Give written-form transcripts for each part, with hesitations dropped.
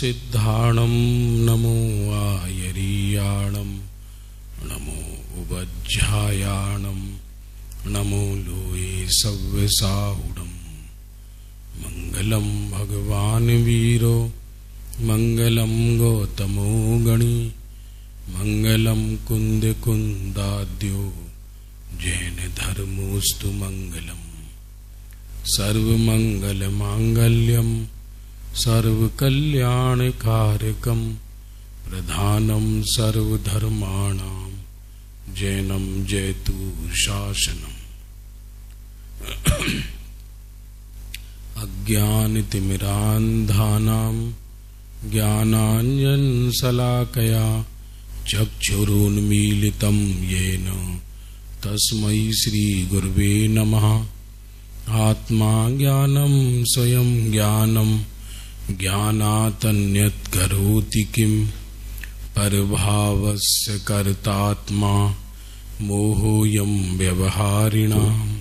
सिद्धाणं नमो आयरीयाणं नमो उपध्यायाणं नमो लोये सव्यसाहुडं मंगलं भगवान वीरो मंगलं गौतमो गणी मंगलं कुंद कुंदाद्यो जैन धर्मोस्तु मंगलम् सर्वमंगल मांगल्यम सर्वकल्याणकारकम प्रधानम सर्वधर्माणां जैनम जयतु शासनम। अज्ञानतिमिरान्धानां ज्ञानाञ्जनशलाकया चक्षुरुन्मीलितं येन तस्मै श्रीगुरवे नमः। आत्मा ज्ञानं स्वयं ज्ञानं ज्ञानातन्यत् करोति किं परभावस्य कर्तात्मा मोहोऽयं व्यवहारिणाम्।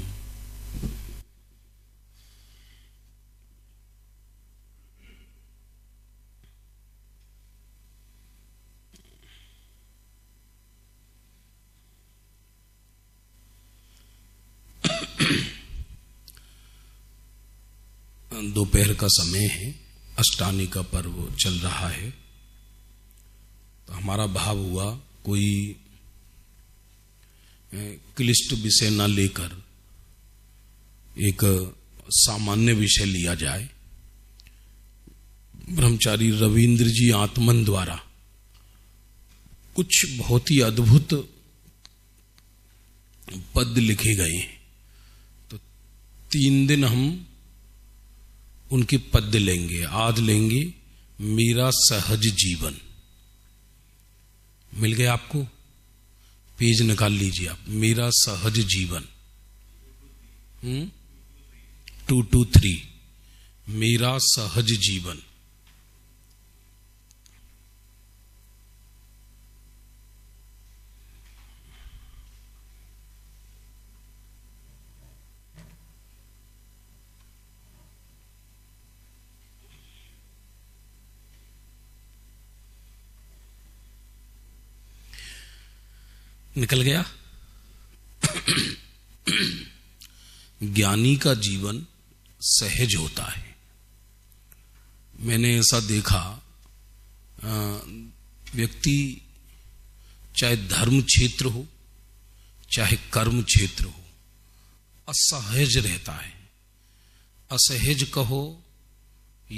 दोपहर का समय है, अष्टानी का पर्व चल रहा है। तो हमारा भाव हुआ कोई क्लिष्ट विषय न लेकर एक सामान्य विषय लिया जाए। ब्रह्मचारी रविंद्र जी आत्मन द्वारा कुछ बहुत ही अद्भुत पद लिखे गए हैं, तो 3 दिन हम उनके पद्य लेंगे। आज लेंगे मेरा सहज जीवन। मिल गया आपको? पेज निकाल लीजिए आप। मेरा सहज जीवन 223 मेरा सहज जीवन। निकल गया? ज्ञानी का जीवन सहज होता है। मैंने ऐसा देखा, व्यक्ति चाहे धर्म क्षेत्र हो चाहे कर्म क्षेत्र हो, असहज रहता है। असहज कहो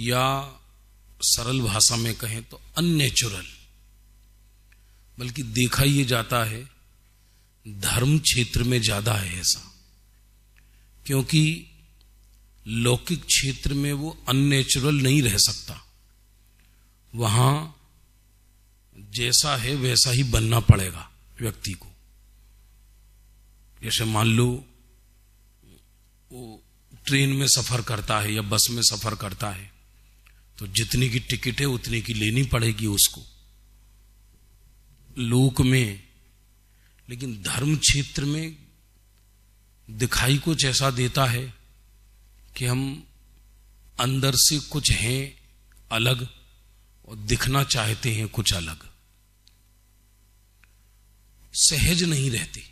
या सरल भाषा में कहें तो अननेचुरल। बल्कि देखा ये जाता है धर्म क्षेत्र में ज्यादा है ऐसा, क्योंकि लौकिक क्षेत्र में वो अननेचुरल नहीं रह सकता। वहां जैसा है वैसा ही बनना पड़ेगा व्यक्ति को। जैसे मान लो वो ट्रेन में सफर करता है या बस में सफर करता है, तो जितनी की टिकट है उतनी की लेनी पड़ेगी उसको लोक में। लेकिन धर्म क्षेत्र में दिखाई कुछ ऐसा देता है कि हम अंदर से कुछ हैं अलग और दिखना चाहते हैं कुछ अलग। सहज नहीं रहते,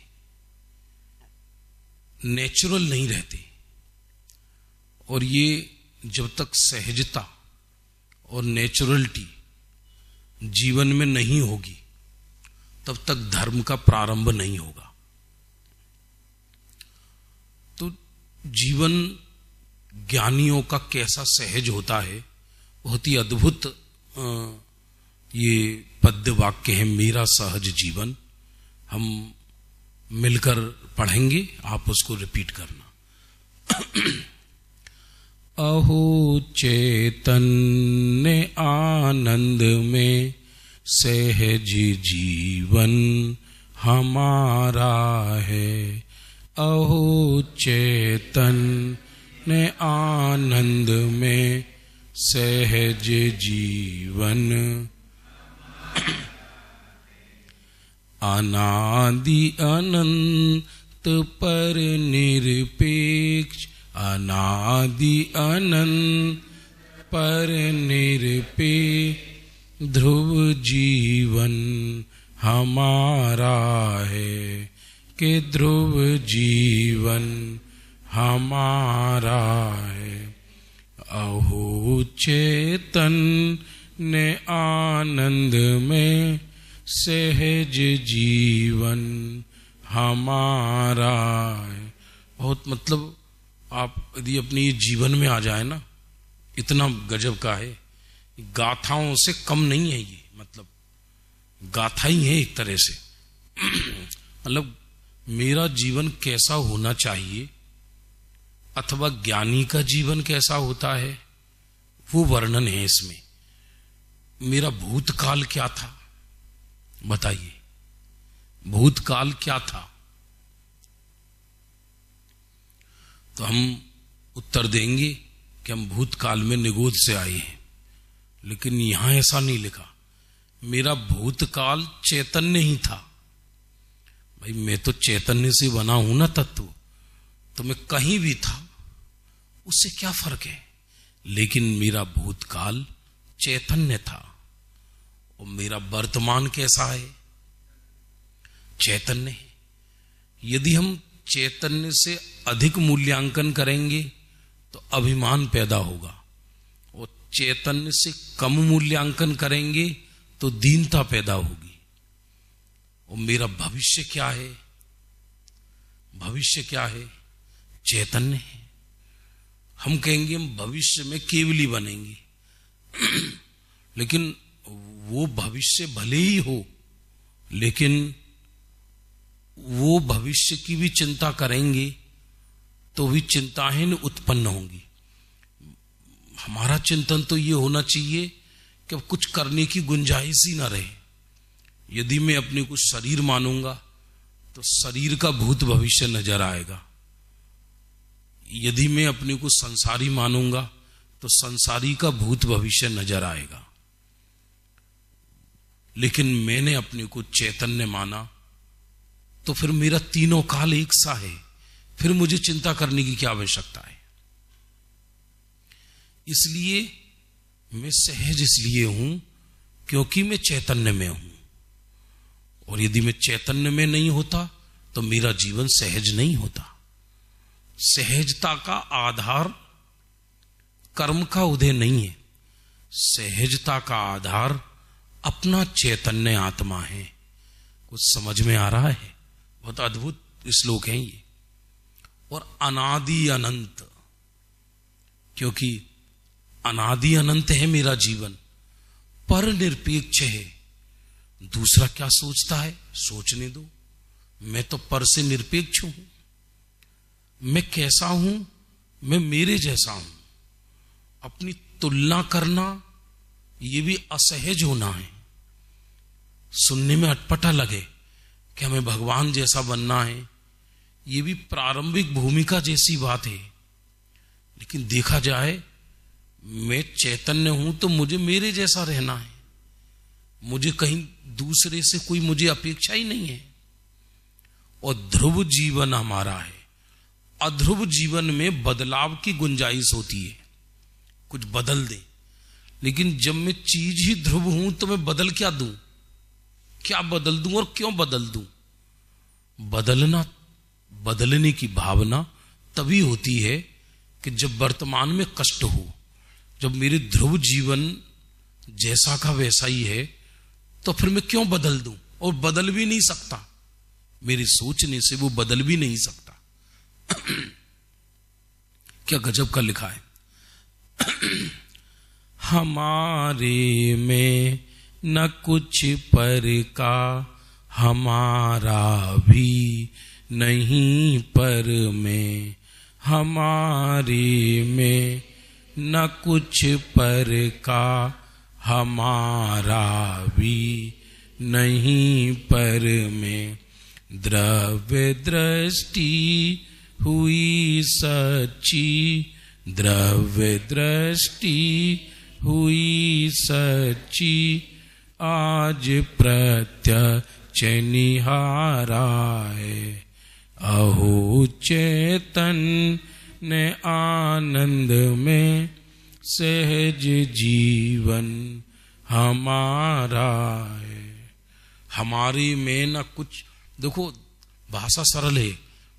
नेचुरल नहीं रहते। और ये जब तक सहजता और नेचुरलिटी जीवन में नहीं होगी तब तक धर्म का प्रारंभ नहीं होगा। तो जीवन ज्ञानियों का कैसा सहज होता है, बहुत ही अद्भुत ये पद्य वाक्य है, मेरा सहज जीवन। हम मिलकर पढ़ेंगे, आप उसको रिपीट करना। अहो चैतन्य आनंद में सहज जीवन हमारा है। अहो चैतन्य आनंद में सहज जीवन अनादि अनंत पर निरपेक्ष अनादि अनंत पर निरपे ध्रुव जीवन हमारा है, कि ध्रुव जीवन हमारा है। अहो चेतन ने आनंद में सहज जीवन हमारा है। बहुत मतलब आप यदि अपनी जीवन में आ जाए ना, इतना गजब का है, गाथाओं से कम नहीं है ये, मतलब गाथा ही है एक तरह से। मतलब मेरा जीवन कैसा होना चाहिए अथवा ज्ञानी का जीवन कैसा होता है, वो वर्णन है इसमें। मेरा भूतकाल क्या था बताइए, भूतकाल क्या था? तो हम उत्तर देंगे कि हम भूतकाल में निगोद से आए हैं, लेकिन यहां ऐसा नहीं लिखा। मेरा भूतकाल चैतन्य ही था। भाई मैं तो चैतन्य से बना हूं ना तत्व, तो मैं कहीं भी था, उससे क्या फर्क है? लेकिन मेरा भूतकाल चैतन्य था। और मेरा वर्तमान कैसा है? चैतन्य है। यदि हम चैतन्य से अधिक मूल्यांकन करेंगे तो अभिमान पैदा होगा, और चैतन्य से कम मूल्यांकन करेंगे तो दीनता पैदा होगी। और मेरा भविष्य क्या है? भविष्य क्या है? चैतन्य है। हम कहेंगे हम भविष्य में केवली बनेंगे, लेकिन वो भविष्य भले ही हो, लेकिन वो भविष्य की भी चिंता करेंगे तो भी चिंताएं उत्पन्न होंगी। हमारा चिंतन तो ये होना चाहिए कि अब कुछ करने की गुंजाइश ही ना रहे। यदि मैं अपने को शरीर मानूंगा तो शरीर का भूत भविष्य नजर आएगा। यदि मैं अपने को संसारी मानूंगा तो संसारी का भूत भविष्य नजर आएगा। लेकिन मैंने अपने को चैतन्य माना तो फिर मेरा तीनों काल एक सा है, फिर मुझे चिंता करने की क्या आवश्यकता है? इसलिए मैं सहज इसलिए हूं क्योंकि मैं चैतन्य में हूं। और यदि मैं चैतन्य में नहीं होता तो मेरा जीवन सहज नहीं होता। सहजता का आधार कर्म का उदय नहीं है। सहजता का आधार अपना चैतन्य आत्मा है। कुछ समझ में आ रहा है? बहुत अद्भुत श्लोक है ये। और अनादि अनंत, क्योंकि अनादि अनंत है मेरा जीवन, पर निरपेक्ष है। दूसरा क्या सोचता है सोचने दो, मैं तो पर से निरपेक्ष हूं। मैं कैसा हूं? मैं मेरे जैसा हूं। अपनी तुलना करना ये भी असहज होना है। सुनने में अटपटा लगे कि हमें भगवान जैसा बनना है, ये भी प्रारंभिक भूमिका जैसी बात है। लेकिन देखा जाए मैं चैतन्य हूं तो मुझे मेरे जैसा रहना है। मुझे कहीं दूसरे से कोई मुझे अपेक्षा ही नहीं है। और ध्रुव जीवन हमारा है। अध्रुव जीवन में बदलाव की गुंजाइश होती है, कुछ बदल दे। लेकिन जब मैं चीज ही ध्रुव हूं तो मैं बदल क्या दूं? क्या बदल दूं और क्यों बदल दूं? बदलने की भावना तभी होती है कि जब वर्तमान में कष्ट हो। जब मेरे ध्रुव जीवन जैसा का वैसा ही है तो फिर मैं क्यों बदल दूं? और बदल भी नहीं सकता, मेरे सोचने से वो बदल भी नहीं सकता। क्या गजब का लिखा है। हमारे में न कुछ पर का, हमारा भी नहीं पर में। हमारे में न कुछ पर का, हमारा भी नहीं पर में। द्रव्य दृष्टि हुई सच्ची, द्रव्य दृष्टि हुई सच्ची। आज प्रत्यक्ष निहारा है। अहो चेतन ने आनंद में सहज जीवन हमारा है। हमारी में न कुछ, देखो भाषा सरल है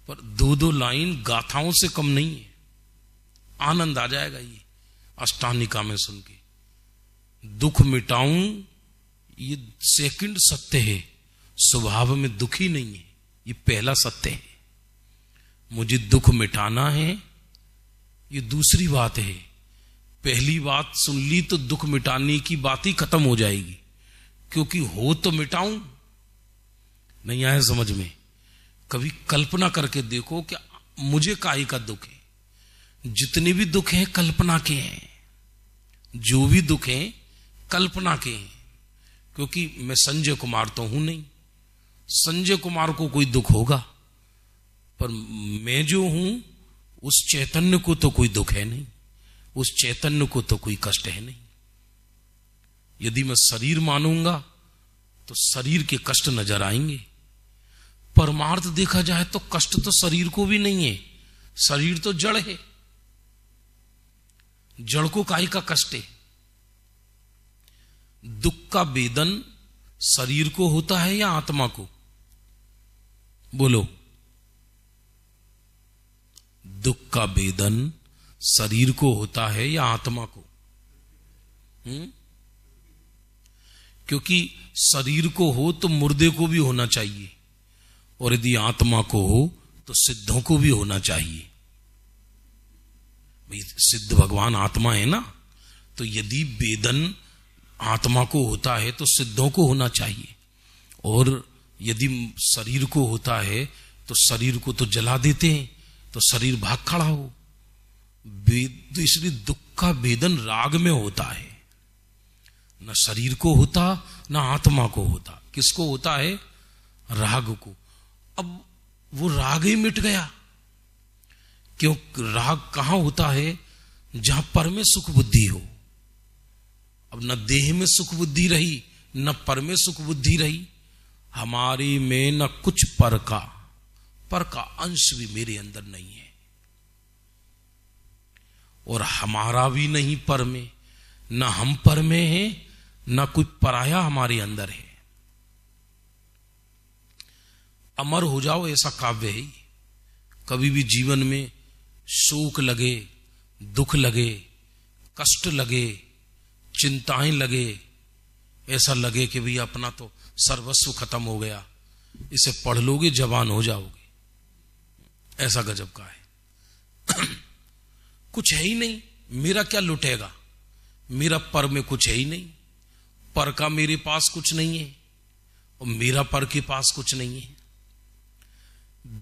पर दो दो लाइन गाथाओं से कम नहीं है। आनंद आ जाएगा ये अष्टानिका में सुन के। दुख मिटाऊं ये सेकंड सत्य है, स्वभाव में दुखी नहीं है, ये पहला सत्य है। मुझे दुख मिटाना है ये दूसरी बात है। पहली बात सुन ली तो दुख मिटाने की बात ही खत्म हो जाएगी, क्योंकि हो तो मिटाऊं। नहीं आया समझ में? कभी कल्पना करके देखो कि मुझे काहे का दुख है। जितने भी दुख हैं कल्पना के हैं, जो भी दुख हैं कल्पना के हैं। क्योंकि मैं संजय कुमार तो हूं नहीं, संजय कुमार को कोई दुख होगा, पर मैं जो हूं उस चैतन्य को तो कोई दुख है नहीं, उस चैतन्य को तो कोई कष्ट है नहीं। यदि मैं शरीर मानूंगा तो शरीर के कष्ट नजर आएंगे। परमार्थ देखा जाए तो कष्ट तो शरीर को भी नहीं है, शरीर तो जड़ है। जड़ को काहे का कष्ट है? दुख का वेदन शरीर को होता है या आत्मा को? बोलो। दुख का वेदन शरीर को होता है या आत्मा को? क्योंकि शरीर को हो तो मुर्दे को भी होना चाहिए, और यदि आत्मा को हो तो सिद्धों को भी होना चाहिए। भाई सिद्ध भगवान आत्मा है ना, तो यदि वेदन आत्मा को होता है तो सिद्धों को होना चाहिए। और यदि शरीर को होता है तो शरीर को तो जला देते हैं, तो शरीर भाग खड़ा हो। इसलिए दुख का वेदन राग में होता है, न शरीर को होता न आत्मा को होता। किसको होता है? राग को। अब वो राग ही मिट गया। क्यों? राग कहां होता है? जहां पर में सुख बुद्धि हो। अब न देह में सुख बुद्धि रही न पर में सुख बुद्धि रही। हमारी में न कुछ पर का अंश भी मेरे अंदर नहीं है, और हमारा भी नहीं पर में, न हम पर में है न कोई पराया हमारे अंदर है। अमर हो जाओ ऐसा काव्य है। कभी भी जीवन में शोक लगे, दुख लगे, कष्ट लगे, चिंताएं लगे, ऐसा लगे कि भैया अपना तो सर्वस्व खत्म हो गया, इसे पढ़ लोगे जवान हो जाओगे। ऐसा गजब का है। कुछ है ही नहीं, मेरा क्या लुटेगा? मेरा पर में कुछ है ही नहीं, पर का मेरे पास कुछ नहीं है, और मेरा पर के पास कुछ नहीं है।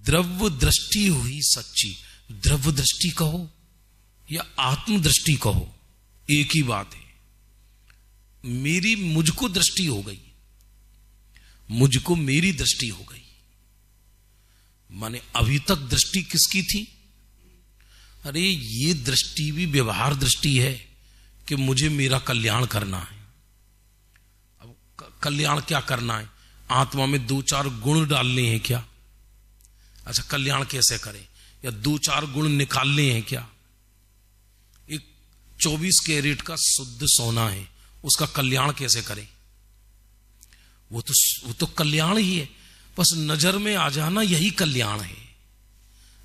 द्रव्य दृष्टि हुई सच्ची। द्रव्य दृष्टि कहो या आत्मदृष्टि कहो, एक ही बात है। मेरी मुझको दृष्टि हो गई, मुझको मेरी दृष्टि हो गई। माने अभी तक दृष्टि किसकी थी? अरे ये दृष्टि भी व्यवहार दृष्टि है कि मुझे मेरा कल्याण करना है। अब कल्याण क्या करना है? आत्मा में 2-4 गुण डालने हैं क्या? अच्छा, कल्याण कैसे करें? या 2-4 गुण निकालने हैं क्या? एक 24 कैरेट का शुद्ध सोना है, उसका कल्याण कैसे करें? वो तो कल्याण ही है, बस नजर में आ जाना यही कल्याण है।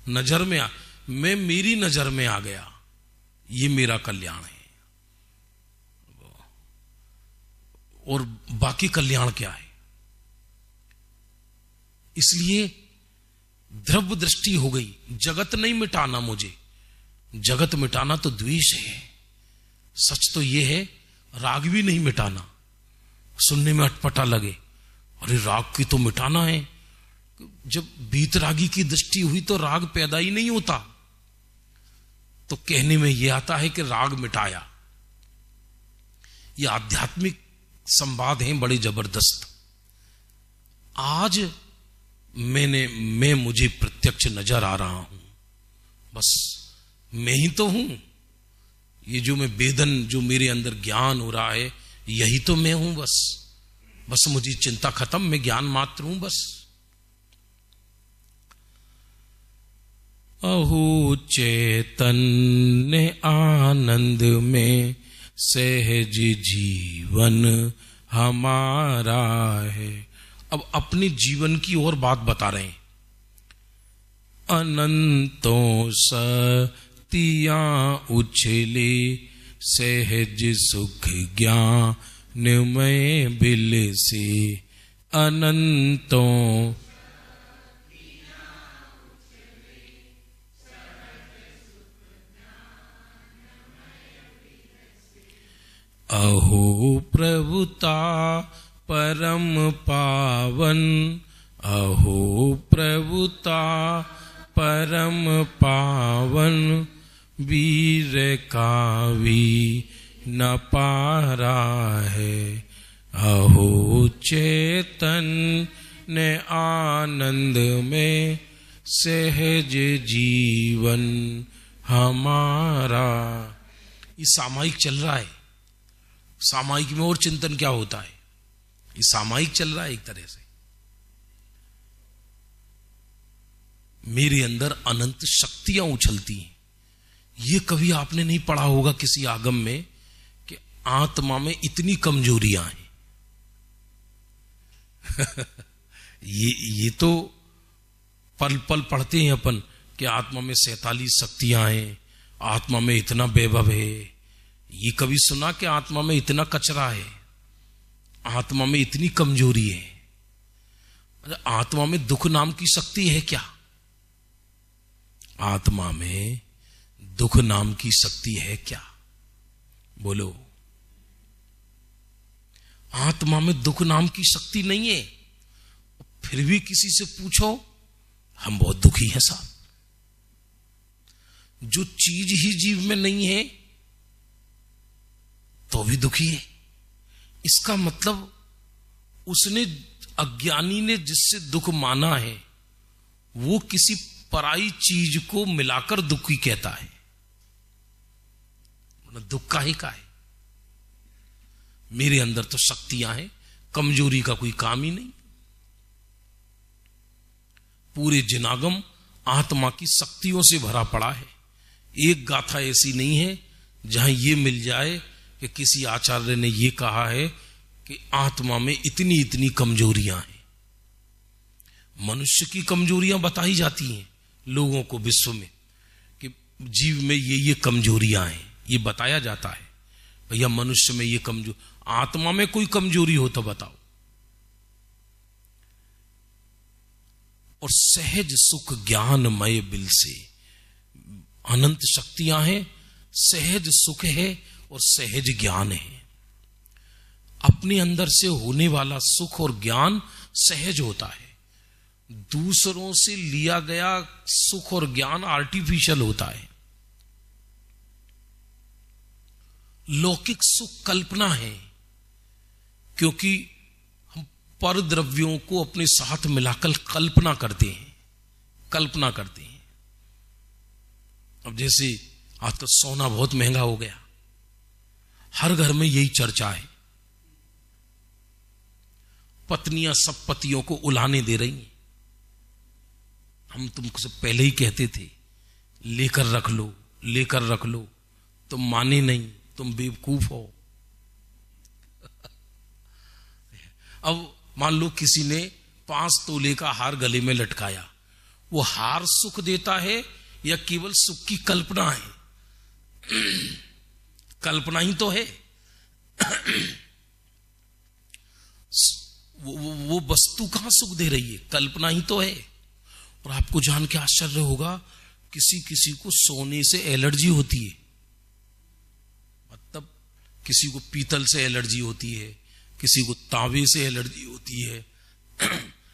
नजर में मैं मेरी नजर में आ गया, ये मेरा कल्याण है। और बाकी कल्याण क्या है? इसलिए द्रव्य दृष्टि हो गई। जगत नहीं मिटाना मुझे, जगत मिटाना तो द्वेष है। सच तो यह है, राग भी नहीं मिटाना। सुनने में अटपटा लगे, अरे राग की तो मिटाना है। जब बीतरागी की दृष्टि हुई तो राग पैदा ही नहीं होता, तो कहने में यह आता है कि राग मिटाया। ये आध्यात्मिक संवाद हैं बड़े जबरदस्त। आज मैं मुझे प्रत्यक्ष नजर आ रहा हूं, बस मैं ही तो हूं। ये जो मैं वेदन, जो मेरे अंदर ज्ञान हो रहा है, यही तो मैं हूं। बस मुझे चिंता खत्म, मैं ज्ञान मात्र हूं बस। अहो चैतन्य आनंद में सहज जीवन हमारा है। अब अपने जीवन की और बात बता रहे हैं। अनंतों सतियां उछले सहज सुख ज्ञानमय बिल से। अनंतों अहो प्रभुता परम पावन। अहो प्रभुता परम पावन। वीर का भी न पारा है। अहो चैतन्य आनंद में सहज जीवन हमारा। ये सामायिक चल रहा है। सामायिक में और चिंतन क्या होता है? ये सामायिक चल रहा है एक तरह से। मेरे अंदर अनंत शक्तियां उछलती हैं। ये कभी आपने नहीं पढ़ा होगा किसी आगम में कि आत्मा में इतनी कमजोरियां हैं। ये तो पल पल पढ़ते हैं अपन कि आत्मा में 47 शक्तियां हैं, आत्मा में इतना वैभव है। ये कभी सुना कि आत्मा में इतना कचरा है, आत्मा में इतनी कमजोरी है? आत्मा में दुख नाम की शक्ति है क्या? आत्मा में दुख नाम की शक्ति है क्या? बोलो। आत्मा में दुख नाम की शक्ति नहीं है। फिर भी किसी से पूछो, हम बहुत दुखी हैं साहब। जो चीज ही जीव में नहीं है तो भी दुखी है। इसका मतलब उसने, अज्ञानी ने जिससे दुख माना है, वो किसी पराई चीज को मिलाकर दुखी कहता है। दुख का ही का है। मेरे अंदर तो शक्तियां हैं, कमजोरी का कोई काम ही नहीं। पूरे जिनागम आत्मा की शक्तियों से भरा पड़ा है। एक गाथा ऐसी नहीं है जहां यह मिल जाए कि किसी आचार्य ने यह कहा है कि आत्मा में इतनी इतनी कमजोरियां हैं। मनुष्य की कमजोरियां बताई जाती हैं लोगों को विश्व में कि जीव में ये कमजोरियां हैं, ये बताया जाता है। भैया मनुष्य में ये कमजोर, आत्मा में कोई कमजोरी हो तो बताओ। और सहज सुख ज्ञानमय बिल से अनंत शक्तियां हैं, सहज सुख है और सहज ज्ञान है। अपने अंदर से होने वाला सुख और ज्ञान सहज होता है। दूसरों से लिया गया सुख और ज्ञान आर्टिफिशियल होता है। लौकिक सुख कल्पना है, क्योंकि हम पर द्रव्यों को अपने साथ मिलाकर कल्पना करते हैं। अब जैसे आज तो सोना बहुत महंगा हो गया, हर घर में यही चर्चा है। पत्नियां सब पतियों को उलाने दे रही हैं। हम तुमसे पहले ही कहते थे लेकर रख लो, तुम माने नहीं, तुम बेवकूफ हो। अब मान लो किसी ने 5 तोले का हार गले में लटकाया, वो हार सुख देता है या केवल सुख की कल्पना है? कल्पना ही तो है। वो वस्तु कहां सुख दे रही है? कल्पना ही तो है। और आपको जान के आश्चर्य होगा, किसी को सोने से एलर्जी होती है। मतलब किसी को पीतल से एलर्जी होती है, किसी को तांबे से एलर्जी होती है।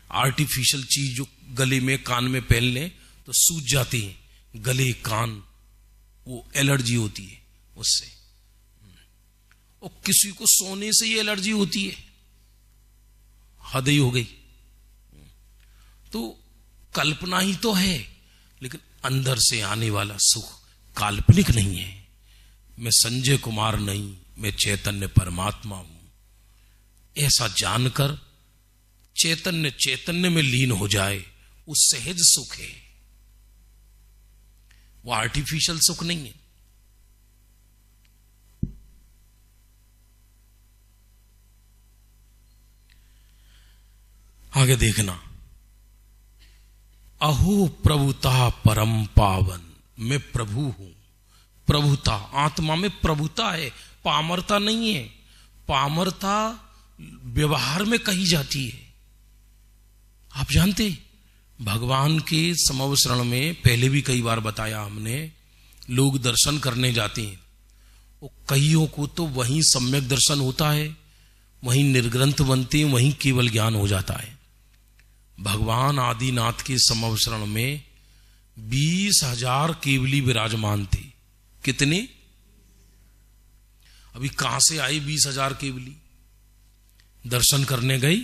आर्टिफिशियल चीज जो गले में कान में पहन लें तो सूज जाती है, गले कान, वो एलर्जी होती है उससे। और किसी को सोने से ही एलर्जी होती है। हद ही हो गई। तो कल्पना ही तो है, लेकिन अंदर से आने वाला सुख काल्पनिक नहीं है। मैं संजय कुमार नहीं, मैं चैतन्य परमात्मा हूं। ऐसा जानकर चैतन्य में लीन हो जाए, वो सहज सुख है। वो आर्टिफिशियल सुख नहीं है। आगे देखना, अहो प्रभुता परम पावन, मैं प्रभु हूं। प्रभुता, आत्मा में प्रभुता है, पामरता नहीं है। पामरता व्यवहार में कही जाती है। आप जानते भगवान के समवसरण में पहले भी कई बार बताया हमने, लोग दर्शन करने जाते हैं, वो कईयों को तो वहीं सम्यक दर्शन होता है, वहीं निर्ग्रंथ बनते हैं, वहीं केवल ज्ञान हो जाता है। भगवान आदिनाथ के समवसरण में 20,000 केवली विराजमान थे। कितने? अभी कहां से आई 20,000 केवली? दर्शन करने गई,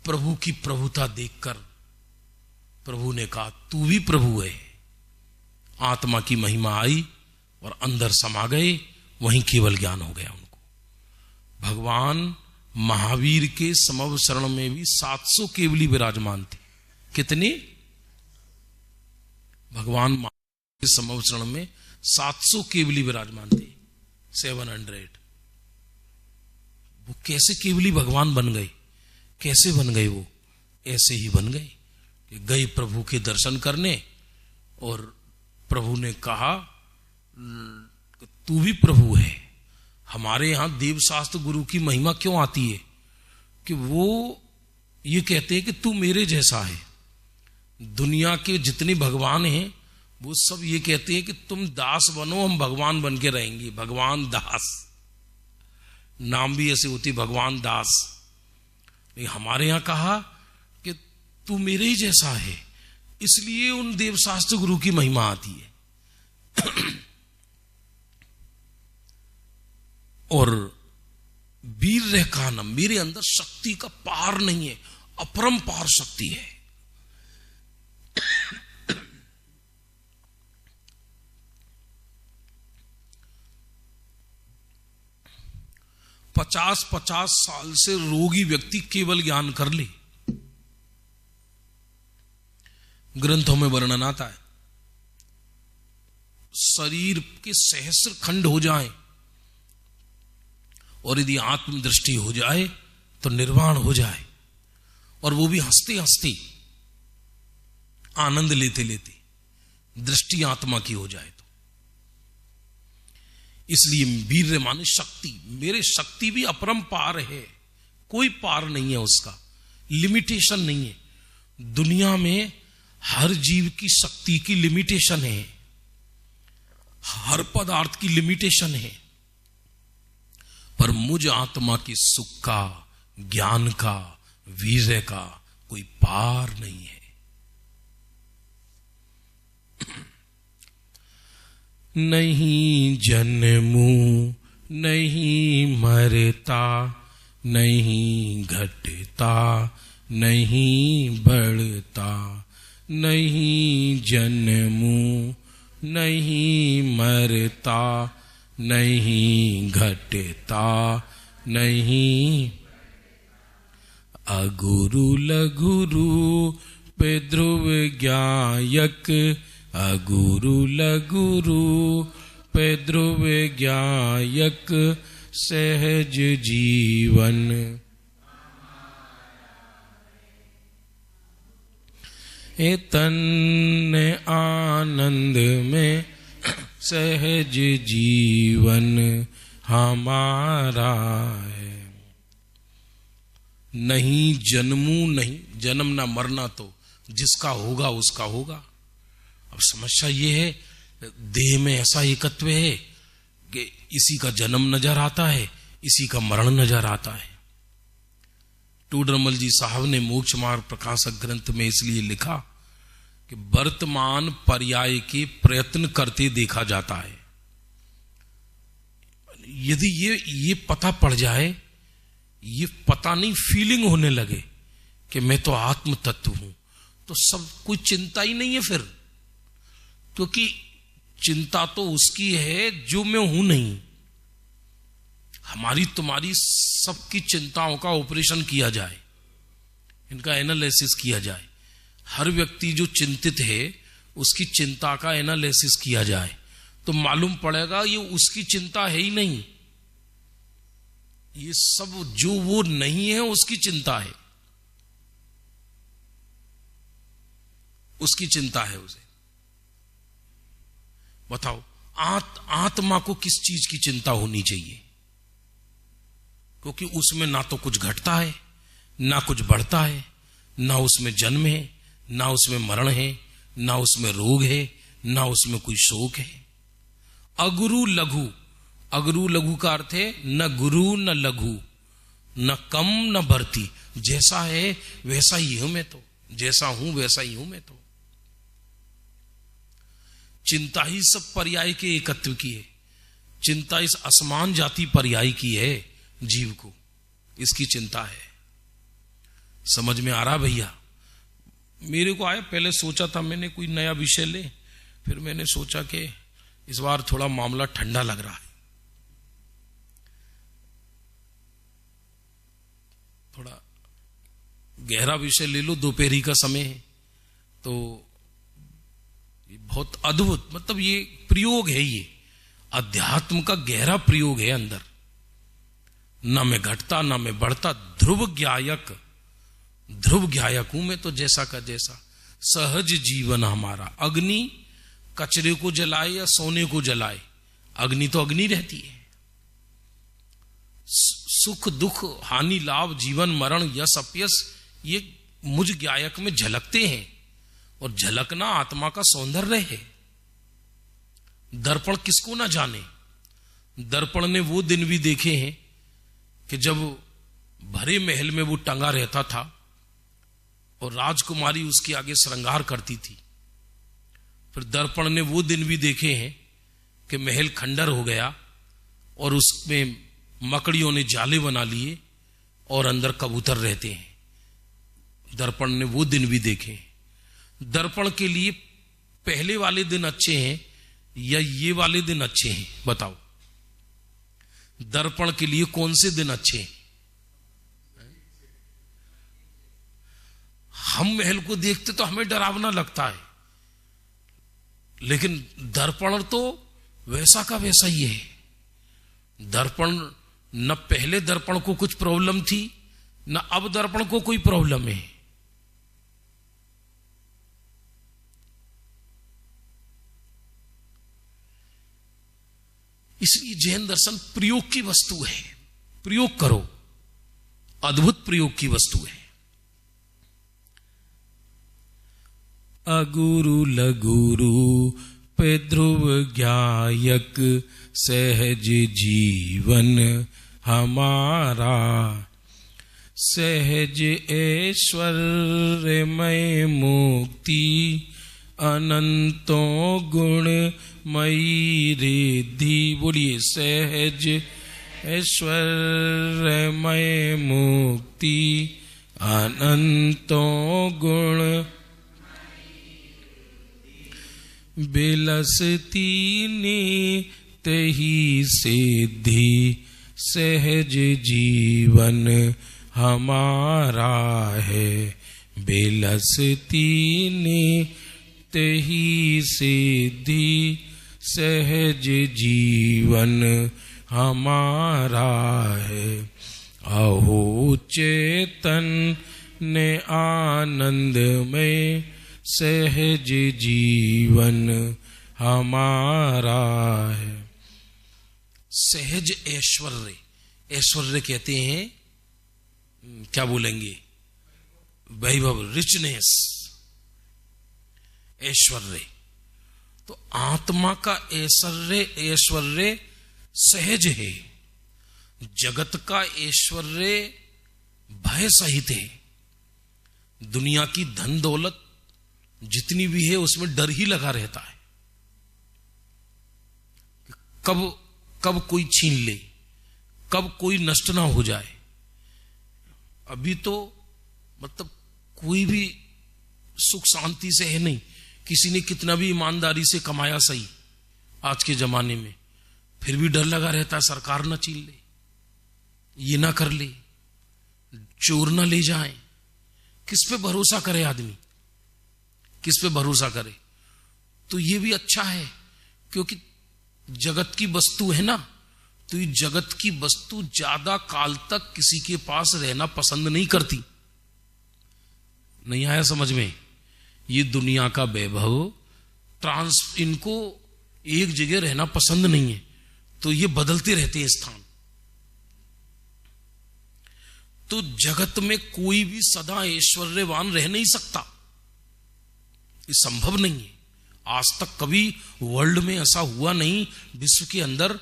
प्रभु की प्रभुता देखकर प्रभु ने कहा तू भी प्रभु है। आत्मा की महिमा आई और अंदर समा गए, वहीं केवल ज्ञान हो गया उनको। भगवान महावीर के समवसरण में भी 700 केवली विराजमान थे। कितने? भगवान महावीर के समवसरण में 700 केवली विराजमान थे। 700। वो कैसे केवली भगवान बन गए? कैसे बन गए? वो ऐसे ही बन गए कि गए प्रभु के दर्शन करने और प्रभु ने कहा तू भी प्रभु है। हमारे यहां देवशास्त्र गुरु की महिमा क्यों आती है कि वो ये कहते हैं कि तू मेरे जैसा है। दुनिया के जितने भगवान हैं वो सब ये कहते हैं कि तुम दास बनो, हम भगवान बन के रहेंगे। भगवान दास, नाम भी ऐसे होती, भगवान दास। हमारे यहां कहा कि तू मेरे ही जैसा है, इसलिए उन देवशास्त्र गुरु की महिमा आती है। और वीर रहकानम, मेरे अंदर शक्ति का पार नहीं है, अपरंपार शक्ति है। पचास साल से रोगी व्यक्ति केवल ज्ञान कर ले, ग्रंथों में वर्णन आता है, शरीर के सहस्र खंड हो जाएं और यदि आत्मदृष्टि हो जाए तो निर्वाण हो जाए, और वो भी हंसते हंसते, आनंद लेते लेते दृष्टि आत्मा की हो जाए। तो इसलिए वीर माने शक्ति, मेरे शक्ति भी अपरंपार है, कोई पार नहीं है उसका, लिमिटेशन नहीं है। दुनिया में हर जीव की शक्ति की लिमिटेशन है, हर पदार्थ की लिमिटेशन है, पर मुझ आत्मा की सुख का, ज्ञान का, वीर्य का कोई पार नहीं है। नहीं जन्मू नहीं मरता, नहीं घटता नहीं बढ़ता, नहीं जन्मू नहीं मरता, नहीं घटता नहीं। अगुरु लघुरु पे ध्रुव ज्ञायक, अगुरु लघुरु पे ध्रुव ज्ञायक, सहज जीवन ए तन आनंद में, सहज जीवन हमारा है। नहीं जन्मू, नहीं जन्म ना मरना, तो जिसका होगा उसका होगा। अब समस्या ये है, देह में ऐसा एकत्व है कि इसी का जन्म नजर आता है, इसी का मरण नजर आता है। टूडरमल जी साहब ने मोक्ष मार्ग प्रकाशक ग्रंथ में इसलिए लिखा कि वर्तमान पर्याय के प्रयत्न करते देखा जाता है। यदि ये पता पड़ जाए, ये पता नहीं फीलिंग होने लगे कि मैं तो आत्म तत्व हूं, तो सब कोई चिंता ही नहीं है फिर, क्योंकि चिंता तो उसकी है जो मैं हूं नहीं। हमारी तुम्हारी सबकी चिंताओं का ऑपरेशन किया जाए, इनका एनालिसिस किया जाए। हर व्यक्ति जो चिंतित है उसकी चिंता का एनालिसिस किया जाए तो मालूम पड़ेगा ये उसकी चिंता है ही नहीं, ये सब जो वो नहीं है उसकी चिंता है, उसकी चिंता है उसे। बताओ आत्मा को किस चीज की चिंता होनी चाहिए? क्योंकि उसमें ना तो कुछ घटता है, ना कुछ बढ़ता है, ना उसमें जन्म है, ना उसमें मरण है, ना उसमें रोग है, ना उसमें कोई शोक है। अगुरु लघु, अगुरु लघु का अर्थ है न गुरु न लघु, न कम न बढ़ती, जैसा है वैसा ही हूं मैं तो, जैसा हूं वैसा ही हूं मैं तो। चिंता ही सब पर्याय के एकत्व की है, चिंता इस असमान जाति पर्याय की है, जीव को इसकी चिंता है। समझ में आ रहा भैया? मेरे को आया, पहले सोचा था मैंने कोई नया विषय ले, फिर मैंने सोचा कि इस बार थोड़ा मामला ठंडा लग रहा है, थोड़ा गहरा विषय ले लो, दोपहरी का समय है तो बहुत अद्भुत, मतलब ये प्रयोग है, ये अध्यात्म का गहरा प्रयोग है अंदर। ना मैं घटता ना मैं बढ़ता, ध्रुव ज्ञायक, ध्रुव ज्ञायक हूं मैं तो, जैसा का जैसा। सहज जीवन हमारा, अग्नि कचरे को जलाए या सोने को जलाए, अग्नि तो अग्नि रहती है। सुख दुख हानि लाभ जीवन मरण यश अपयश ये मुझ ज्ञायक में झलकते हैं, और झलकना आत्मा का सौंदर्य है। दर्पण किसको ना जाने, दर्पण ने वो दिन भी देखे हैं कि जब भरे महल में वो टंगा रहता था और राजकुमारी उसके आगे श्रृंगार करती थी। फिर दर्पण ने वो दिन भी देखे हैं कि महल खंडर हो गया और उसमें मकड़ियों ने जाले बना लिए और अंदर कबूतर रहते हैं। दर्पण ने वो दिन भी देखे हैं। दर्पण के लिए पहले वाले दिन अच्छे हैं या ये वाले दिन अच्छे हैं? बताओ, दर्पण के लिए कौन से दिन अच्छे हैं? हम महल को देखते तो हमें डरावना लगता है, लेकिन दर्पण तो वैसा का वैसा ही है। दर्पण न पहले दर्पण को कुछ प्रॉब्लम थी, न अब दर्पण को कोई प्रॉब्लम है। इसलिए जैन दर्शन प्रयोग की वस्तु है, प्रयोग करो, अद्भुत प्रयोग की वस्तु है। अगुरु लगुरु पे ध्रुव ज्ञायक, सहज जीवन हमारा, सहज ऐश्वर्यमय मुक्ति, अनंतों गुण मयी रिद्धि। बोलिए, सहज ऐश्वर्यमय मुक्ति, अनंतों गुण बिलसती नित्य ही सिद्धि, सहज जीवन हमारा है, बिलसती नित्य ही सिद्धि, सहज जीवन हमारा है। अहो चेतन ने आनंद में, सहज जीवन हमारा है। सहज ऐश्वर्य, ऐश्वर्य कहते हैं क्या बोलेंगे, वैभव, रिचनेस, ऐश्वर्य। तो आत्मा का ऐश्वर्य, ऐश्वर्य सहज है। जगत का ऐश्वर्य भय सहित है। दुनिया की धन दौलत जितनी भी है उसमें डर ही लगा रहता है, कब कब कोई छीन ले, कब कोई नष्ट ना हो जाए। अभी तो मतलब कोई भी सुख शांति से है नहीं। किसी ने कितना भी ईमानदारी से कमाया सही आज के जमाने में, फिर भी डर लगा रहता है सरकार ना छीन ले, ये ना कर ले, चोर ना ले जाए। किस पे भरोसा करे आदमी, किस पे भरोसा करे? तो ये भी अच्छा है, क्योंकि जगत की वस्तु है ना, तो ये जगत की वस्तु ज्यादा काल तक किसी के पास रहना पसंद नहीं करती। नहीं आया समझ में? ये दुनिया का वैभव इनको एक जगह रहना पसंद नहीं है, तो ये बदलते रहते हैं स्थान। तो जगत में कोई भी सदा ऐश्वर्यवान रह नहीं सकता, ये संभव नहीं है। आज तक कभी वर्ल्ड में ऐसा हुआ नहीं, विश्व के अंदर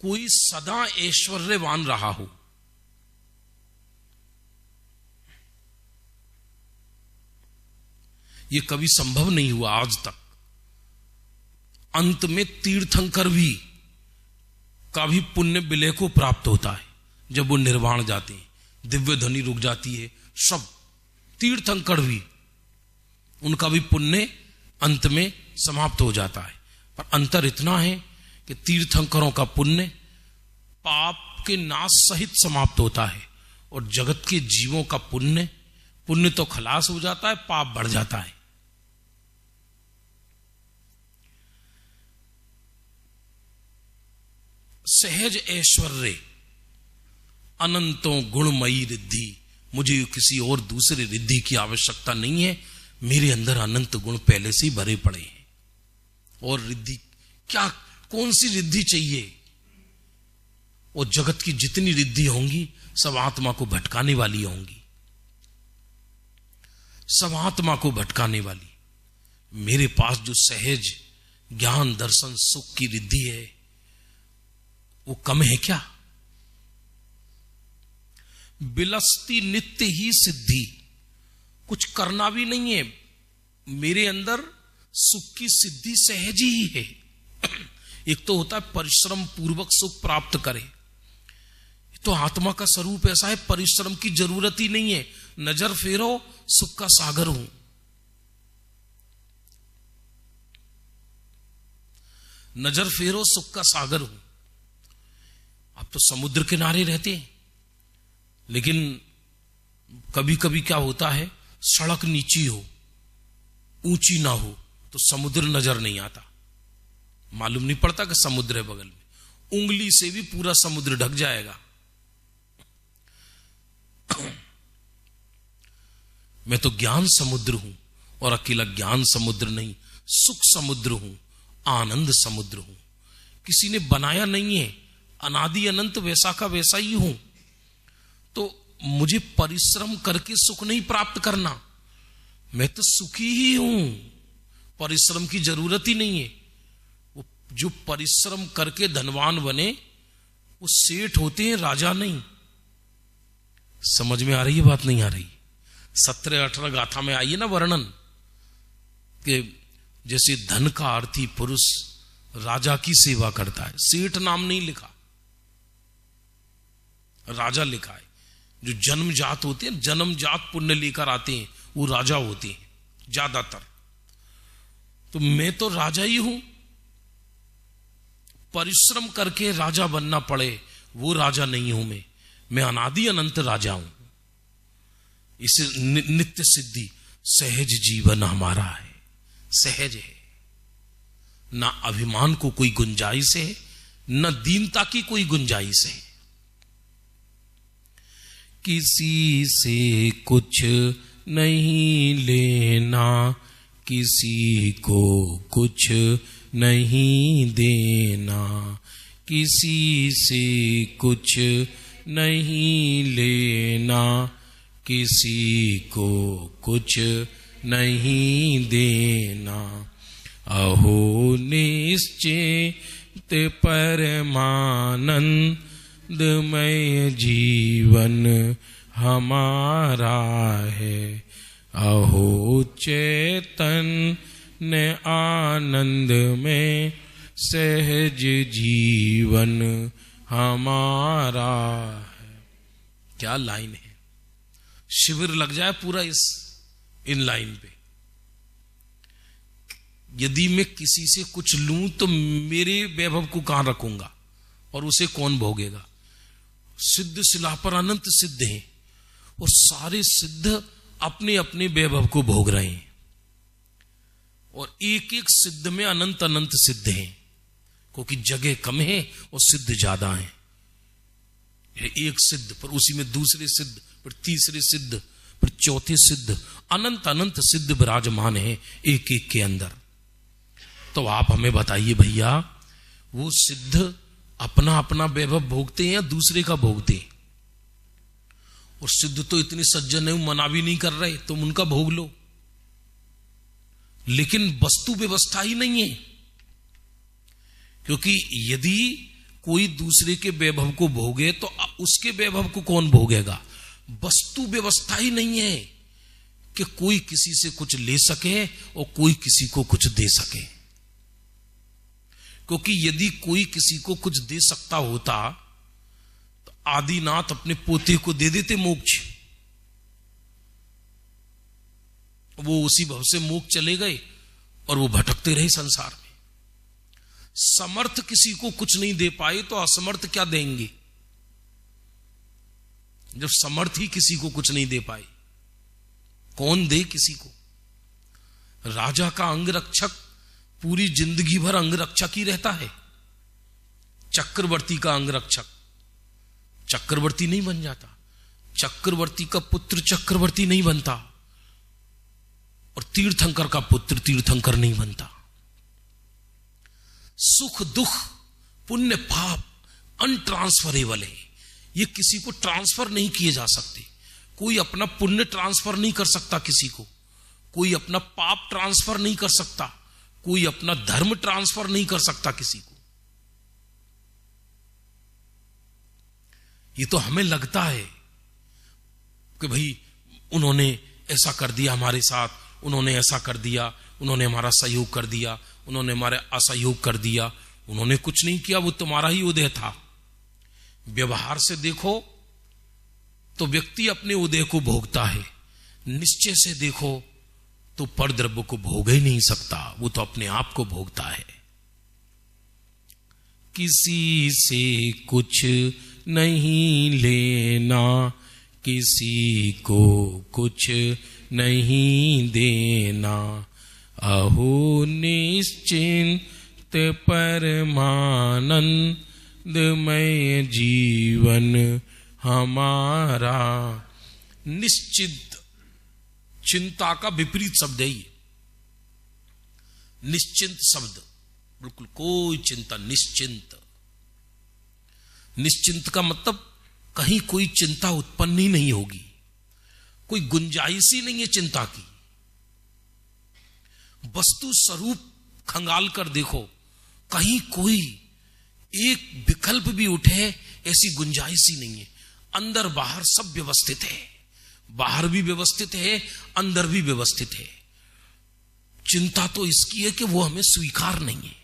कोई सदा ऐश्वर्यवान रहा हो। ये कभी संभव नहीं हुआ आज तक। अंत में तीर्थंकर भी का भी पुण्य विलय को प्राप्त होता है। जब वो निर्वाण जाते हैं, दिव्य ध्वनि रुक जाती है, सब तीर्थंकर भी, उनका भी पुण्य अंत में समाप्त हो जाता है। पर अंतर इतना है कि तीर्थंकरों का पुण्य पाप के नाश सहित समाप्त होता है, और जगत के जीवों का पुण्य तो खलास हो जाता है, पाप बढ़ जाता है। सहज ऐश्वर्य अनंतों गुणमयी रिद्धि, मुझे किसी और दूसरे रिद्धि की आवश्यकता नहीं है, मेरे अंदर अनंत गुण पहले से ही भरे पड़े हैं। और रिद्धि क्या, कौन सी रिद्धि चाहिए? और जगत की जितनी रिद्धि होंगी सब आत्मा को भटकाने वाली होंगी, सब आत्मा को भटकाने वाली। मेरे पास जो सहज ज्ञान दर्शन सुख की रिद्धि है, वो कम है क्या? बिलसती नित्य ही सिद्धि, कुछ करना भी नहीं है, मेरे अंदर सुख की सिद्धि सहज ही है। एक तो होता है परिश्रम पूर्वक सुख प्राप्त करे, तो आत्मा का स्वरूप ऐसा है, परिश्रम की जरूरत ही नहीं है, नजर फेरो सुख का सागर हूं। नजर फेरो सुख का सागर हूं। अब तो समुद्र किनारे रहते हैं, लेकिन कभी कभी क्या होता है, सड़क नीची हो, ऊंची ना हो, तो समुद्र नजर नहीं आता, मालूम नहीं पड़ता कि समुद्र है बगल में। उंगली से भी पूरा समुद्र ढक जाएगा। मैं तो ज्ञान समुद्र हूं, और अकेला ज्ञान समुद्र नहीं, सुख समुद्र हूं, आनंद समुद्र हूं। किसी ने बनाया नहीं है, अनादि अनंत वैसा का वैसा ही हूं। तो मुझे परिश्रम करके सुख नहीं प्राप्त करना, मैं तो सुखी ही हूं, परिश्रम की जरूरत ही नहीं है। वो जो परिश्रम करके धनवान बने वो सेठ होते हैं, राजा नहीं। समझ में आ रही है बात? नहीं आ रही? 17-18 गाथा में आई है ना वर्णन कि जैसे धन का अर्थी पुरुष राजा की सेवा करता है, सेठ नाम नहीं लिखा, राजा लिखा है। जो जन्मजात होते हैं, जन्मजात पुण्य लेकर आते हैं, वो राजा होते हैं ज्यादातर। तो मैं तो राजा ही हूं, परिश्रम करके राजा बनना पड़े वो राजा नहीं हूं मैं अनादि अनंत राजा हूं। इसे नित्य सिद्धि सहज जीवन हमारा है, सहज है, ना अभिमान को कोई गुंजाइश है, न दीनता की कोई गुंजाइश है। किसी से कुछ नहीं लेना, किसी को कुछ नहीं देना, किसी से कुछ नहीं लेना, किसी को कुछ नहीं देना। अहो निश्चित परमानंदमय जीवन हमारा है। अहो चैतन्य आनंद में सहज जीवन हमारा है। क्या लाइन है, शिविर लग जाए पूरा इन लाइन पे। यदि मैं किसी से कुछ लूं तो मेरे वैभव को कहां रखूंगा और उसे कौन भोगेगा? सिद्ध शिला पर अनंत सिद्ध हैं और सारे सिद्ध अपने अपने वैभव को भोग रहे हैं। और एक एक सिद्ध में अनंत अनंत सिद्ध हैं, क्योंकि जगह कम है और सिद्ध ज्यादा हैं। एक सिद्ध पर उसी में दूसरे सिद्ध, फिर तीसरे सिद्ध, फिर चौथे सिद्ध, अनंत अनंत सिद्ध विराजमान है एक एक के अंदर। तो आप हमें बताइए भैया, वो सिद्ध अपना अपना वैभव भोगते हैं या दूसरे का भोगते हैं? और सिद्ध तो इतने सज्जन है, मना भी नहीं कर रहे, तुम उनका भोग लो। लेकिन वस्तु व्यवस्था ही नहीं है, क्योंकि यदि कोई दूसरे के वैभव को भोगे तो उसके वैभव को कौन भोगेगा? वस्तु व्यवस्था ही नहीं है कि कोई किसी से कुछ ले सके और कोई किसी को कुछ दे सके। क्योंकि यदि कोई किसी को कुछ दे सकता होता तो आदिनाथ अपने पोते को दे देते मोक्ष, वो उसी भव से मोक्ष चले गए और वो भटकते रहे संसार में। समर्थ किसी को कुछ नहीं दे पाए तो असमर्थ क्या देंगे? जब समर्थ ही किसी को कुछ नहीं दे पाए, कौन दे किसी को? राजा का अंगरक्षक पूरी जिंदगी भर अंगरक्षक ही रहता है। चक्रवर्ती का अंगरक्षक चक्रवर्ती नहीं बन जाता, चक्रवर्ती का पुत्र चक्रवर्ती नहीं बनता, और तीर्थंकर का पुत्र तीर्थंकर नहीं बनता। सुख दुख पुण्य पाप अनट्रांसफरेबल है, ये किसी को ट्रांसफर नहीं किए जा सकते। कोई अपना पुण्य ट्रांसफर नहीं कर सकता किसी को, कोई अपना पाप ट्रांसफर नहीं कर सकता, कोई अपना धर्म ट्रांसफर नहीं कर सकता किसी को। ये तो हमें लगता है कि भाई उन्होंने ऐसा कर दिया हमारे साथ, उन्होंने ऐसा कर दिया, उन्होंने हमारा सहयोग कर दिया, उन्होंने हमारे असहयोग कर दिया। उन्होंने कुछ नहीं किया, वो तुम्हारा ही उदय था। व्यवहार से देखो तो व्यक्ति अपने उदय को भोगता है, निश्चय से देखो तो परद्रव्य को भोग ही नहीं सकता, वो तो अपने आप को भोगता है। किसी से कुछ नहीं लेना, किसी को कुछ नहीं देना, अहो निश्चिंत परमानंदमय जीवन हमारा। निश्चिंत, चिंता का विपरीत शब्द है ये। निश्चिंत शब्द, बिल्कुल कोई चिंता, निश्चिंत। निश्चिंत का मतलब कहीं कोई चिंता उत्पन्न ही नहीं होगी, कोई गुंजाइश ही नहीं है चिंता की। वस्तु स्वरूप खंगाल कर देखो, कहीं कोई एक विकल्प भी उठे ऐसी गुंजाइश ही नहीं है। अंदर बाहर सब व्यवस्थित है, बाहर भी व्यवस्थित है, अंदर भी व्यवस्थित है। चिंता तो इसकी है कि वो हमें स्वीकार नहीं है,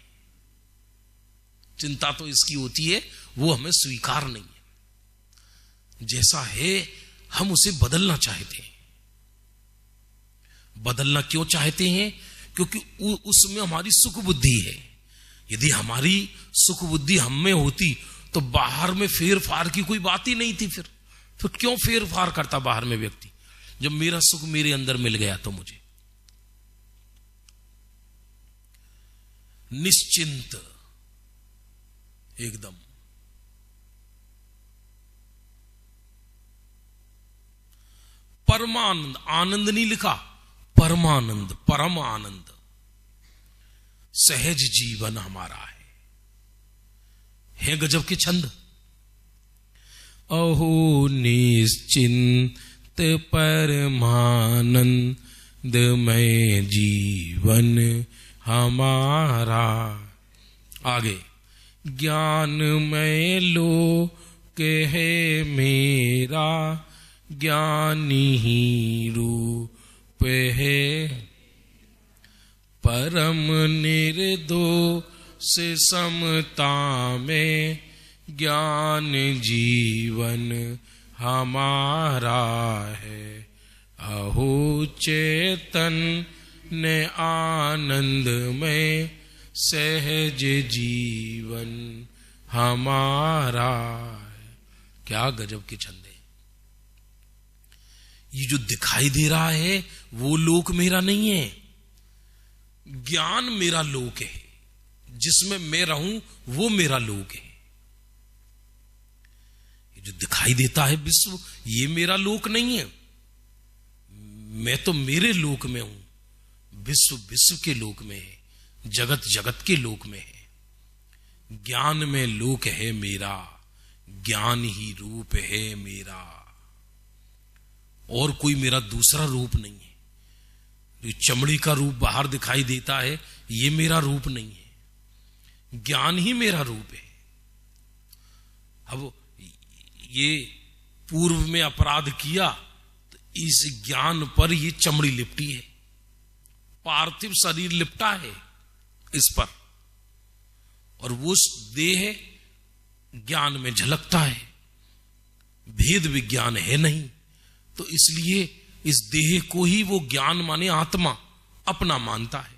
चिंता तो इसकी होती है वो हमें स्वीकार नहीं है। जैसा है हम उसे बदलना चाहते हैं। बदलना क्यों चाहते हैं? क्योंकि उसमें हमारी सुख बुद्धि है। यदि हमारी सुख बुद्धि हम में होती तो बाहर में फेर फार की कोई बात ही नहीं थी। फिर क्यों फेर फार करता बाहर में व्यक्ति, जब मेरा सुख मेरे अंदर मिल गया तो मुझे। निश्चिंत एकदम। परमानंद, आनंद नहीं लिखा, परमानंद, परम आनंद। सहज जीवन हमारा है गजब के छंद। अहो निश्चिंत परमानंदमय जीवन हमारा। आगे, ज्ञानमय लोक है मेरा, ज्ञानी ही रूप है, परम निर्दोष समता में ज्ञान जीवन हमारा है। अहो चैतन्य आनंद में सहज जीवन हमारा है। क्या गजब के छंद है। ये जो दिखाई दे रहा है वो लोक मेरा नहीं है। ज्ञान मेरा लोक है, जिसमें मैं रहूं वो मेरा लोक है। ये जो दिखाई देता है विश्व, ये मेरा लोक नहीं है। मैं तो मेरे लोक में हूं, विश्व विश्व के लोक में है, जगत जगत के लोक में है। ज्ञान में लोक है मेरा, ज्ञान ही रूप है मेरा, और कोई मेरा दूसरा रूप नहीं है। जो चमड़ी का रूप बाहर दिखाई देता है, ये मेरा रूप नहीं है, ज्ञान ही मेरा रूप है। अब ये पूर्व में अपराध किया तो इस ज्ञान पर ये चमड़ी लिपटी है, पार्थिव शरीर लिपटा है इस पर, और वो देह ज्ञान में झलकता है। भेद विज्ञान है नहीं, तो इसलिए इस देह को ही वो ज्ञान माने आत्मा अपना मानता है।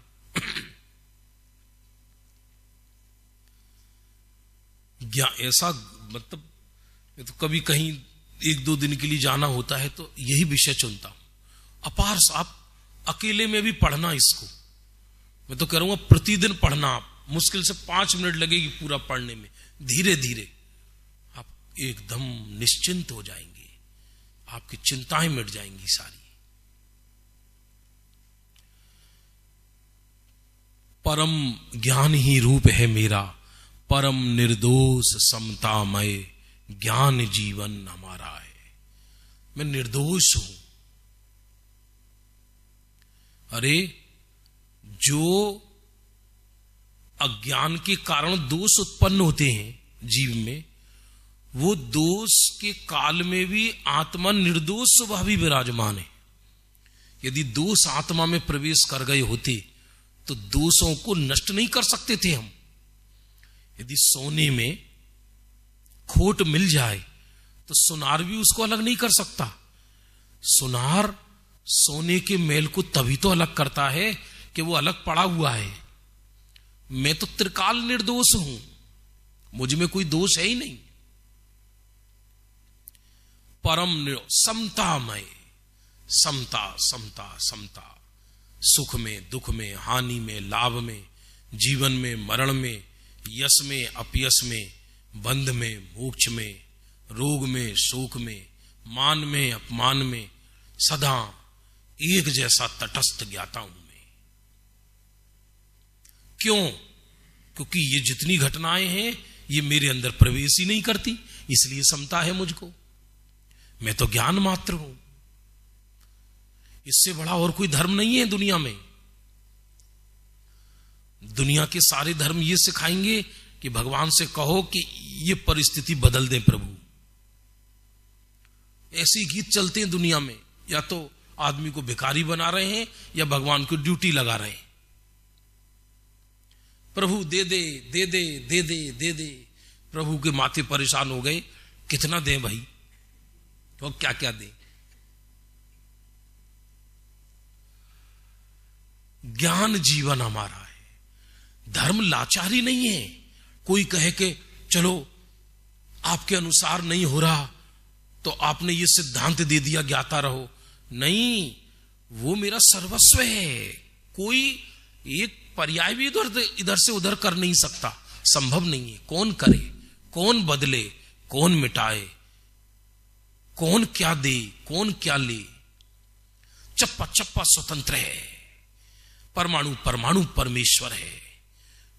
ऐसा मतलब तो कभी कहीं एक दो दिन के लिए जाना होता है तो यही विषय चुनता हूं। अपार साहब अकेले में भी पढ़ना इसको, मैं तो कह रहा हूं प्रतिदिन पढ़ना। आप मुश्किल से 5 मिनट लगेगी पूरा पढ़ने में, धीरे धीरे आप एकदम निश्चिंत हो जाएंगे, आपकी चिंताएं मिट जाएंगी सारी। परम ज्ञान ही रूप है मेरा, परम निर्दोष समतामय ज्ञान जीवन हमारा है। मैं निर्दोष हूं। अरे जो अज्ञान के कारण दोष उत्पन्न होते हैं जीव में, वो दोष के काल में भी आत्मा निर्दोष स्वभाव भी विराजमान है। यदि दोष आत्मा में प्रवेश कर गए होते तो दोषों को नष्ट नहीं कर सकते थे हम। यदि सोने में खोट मिल जाए तो सुनार भी उसको अलग नहीं कर सकता। सुनार सोने के मेल को तभी तो अलग करता है कि वो अलग पड़ा हुआ है। मैं तो त्रिकाल निर्दोष हूं, मुझ में कोई दोष है ही नहीं। परम समतामय, समता समता समता, सुख में दुख में, हानि में लाभ में, जीवन में मरण में, यश में अपयश में, बंध में मोक्ष में, रोग में शोक में, मान में अपमान में, सदा एक जैसा तटस्थ ज्ञाता हूं मैं। क्यों? क्योंकि ये जितनी घटनाएं हैं ये मेरे अंदर प्रवेश ही नहीं करती, इसलिए समता है मुझको। मैं तो ज्ञान मात्र हूं। इससे बड़ा और कोई धर्म नहीं है दुनिया में। दुनिया के सारे धर्म ये सिखाएंगे कि भगवान से कहो कि ये परिस्थिति बदल दे प्रभु। ऐसे गीत चलते हैं दुनिया में, या तो आदमी को भिखारी बना रहे हैं या भगवान को ड्यूटी लगा रहे हैं। प्रभु दे दे दे दे दे दे दे दे। प्रभु के माथे परेशान हो गए, कितना दें भाई, तो क्या क्या दें। ज्ञान जीवन हमारा है, धर्म लाचारी नहीं है। कोई कहे कि चलो आपके अनुसार नहीं हो रहा तो आपने ये सिद्धांत दे दिया ज्ञाता रहो। नहीं, वो मेरा सर्वस्व है। कोई एक पर्याय भी इधर से उधर कर नहीं सकता, संभव नहीं है। कौन करे, कौन बदले, कौन मिटाए, कौन क्या दे, कौन क्या ले। चप्पा चप्पा स्वतंत्र है, परमाणु परमाणु परमेश्वर है,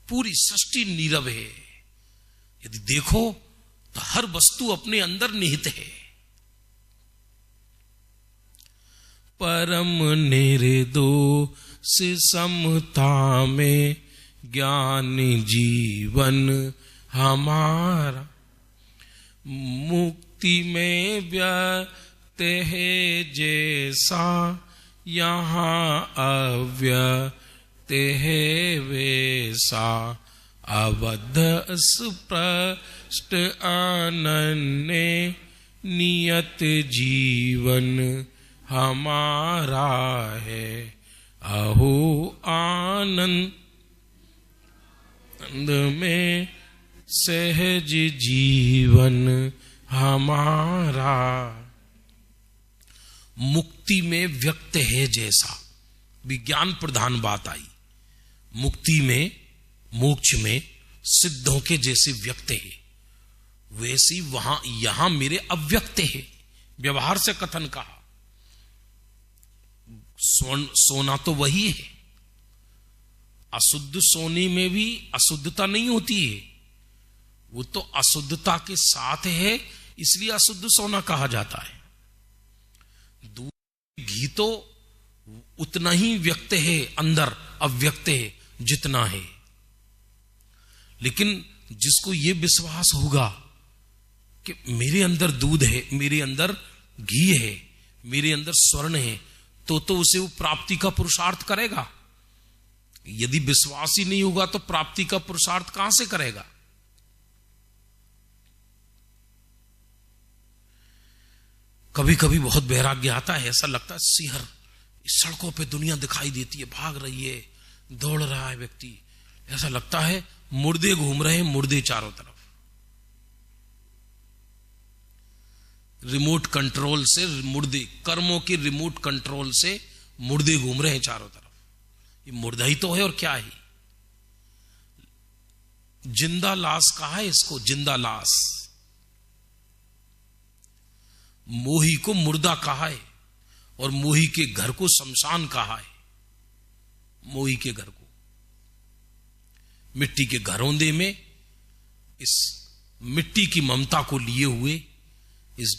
पूरी सृष्टि नीरव है। यदि देखो तो हर वस्तु अपने अंदर निहित है। परम निर्दोष समता में ज्ञान जीवन हमारा, मुक्ति में व्यक्त है जैसा यहाँ अव्यक्त है वैसा, अवध स्पष्ट अनन्य नियत जीवन हमारा है। अहो आनंद में सहज जीवन हमारा। मुक्ति में व्यक्त है जैसा, विज्ञान प्रधान बात आई। मुक्ति में, मोक्ष में सिद्धों के जैसे व्यक्त है, वैसी वहां यहां मेरे अव्यक्त है। व्यवहार से कथन कहा, सोना तो वही है, अशुद्ध सोने में भी अशुद्धता नहीं होती है, वो तो अशुद्धता के साथ है, इसलिए अशुद्ध सोना कहा जाता है। दूध घी तो उतना ही व्यक्त है, अंदर अव्यक्त है जितना है। लेकिन जिसको ये विश्वास होगा कि मेरे अंदर दूध है, मेरे अंदर घी है, मेरे अंदर स्वर्ण है, तो उसे वो प्राप्ति का पुरुषार्थ करेगा। यदि विश्वास ही नहीं होगा तो प्राप्ति का पुरुषार्थ कहां से करेगा? कभी कभी बहुत वैराग्य आता है, ऐसा लगता है सिहर सड़कों पे दुनिया दिखाई देती है, भाग रही है, दौड़ रहा है व्यक्ति, ऐसा लगता है मुर्दे घूम रहे हैं, मुर्दे चारों तरफ। रिमोट कंट्रोल से मुर्दे, कर्मों के रिमोट कंट्रोल से मुर्दे घूम रहे हैं चारों तरफ। ये मुर्दा ही तो है और क्या है? जिंदा लाश कहा है इसको, जिंदा लाश। मोही को मुर्दा कहा है और मोही के घर को शमशान कहा है। मोही के घर को मिट्टी के घरौंदे में इस मिट्टी की ममता को लिए हुए इस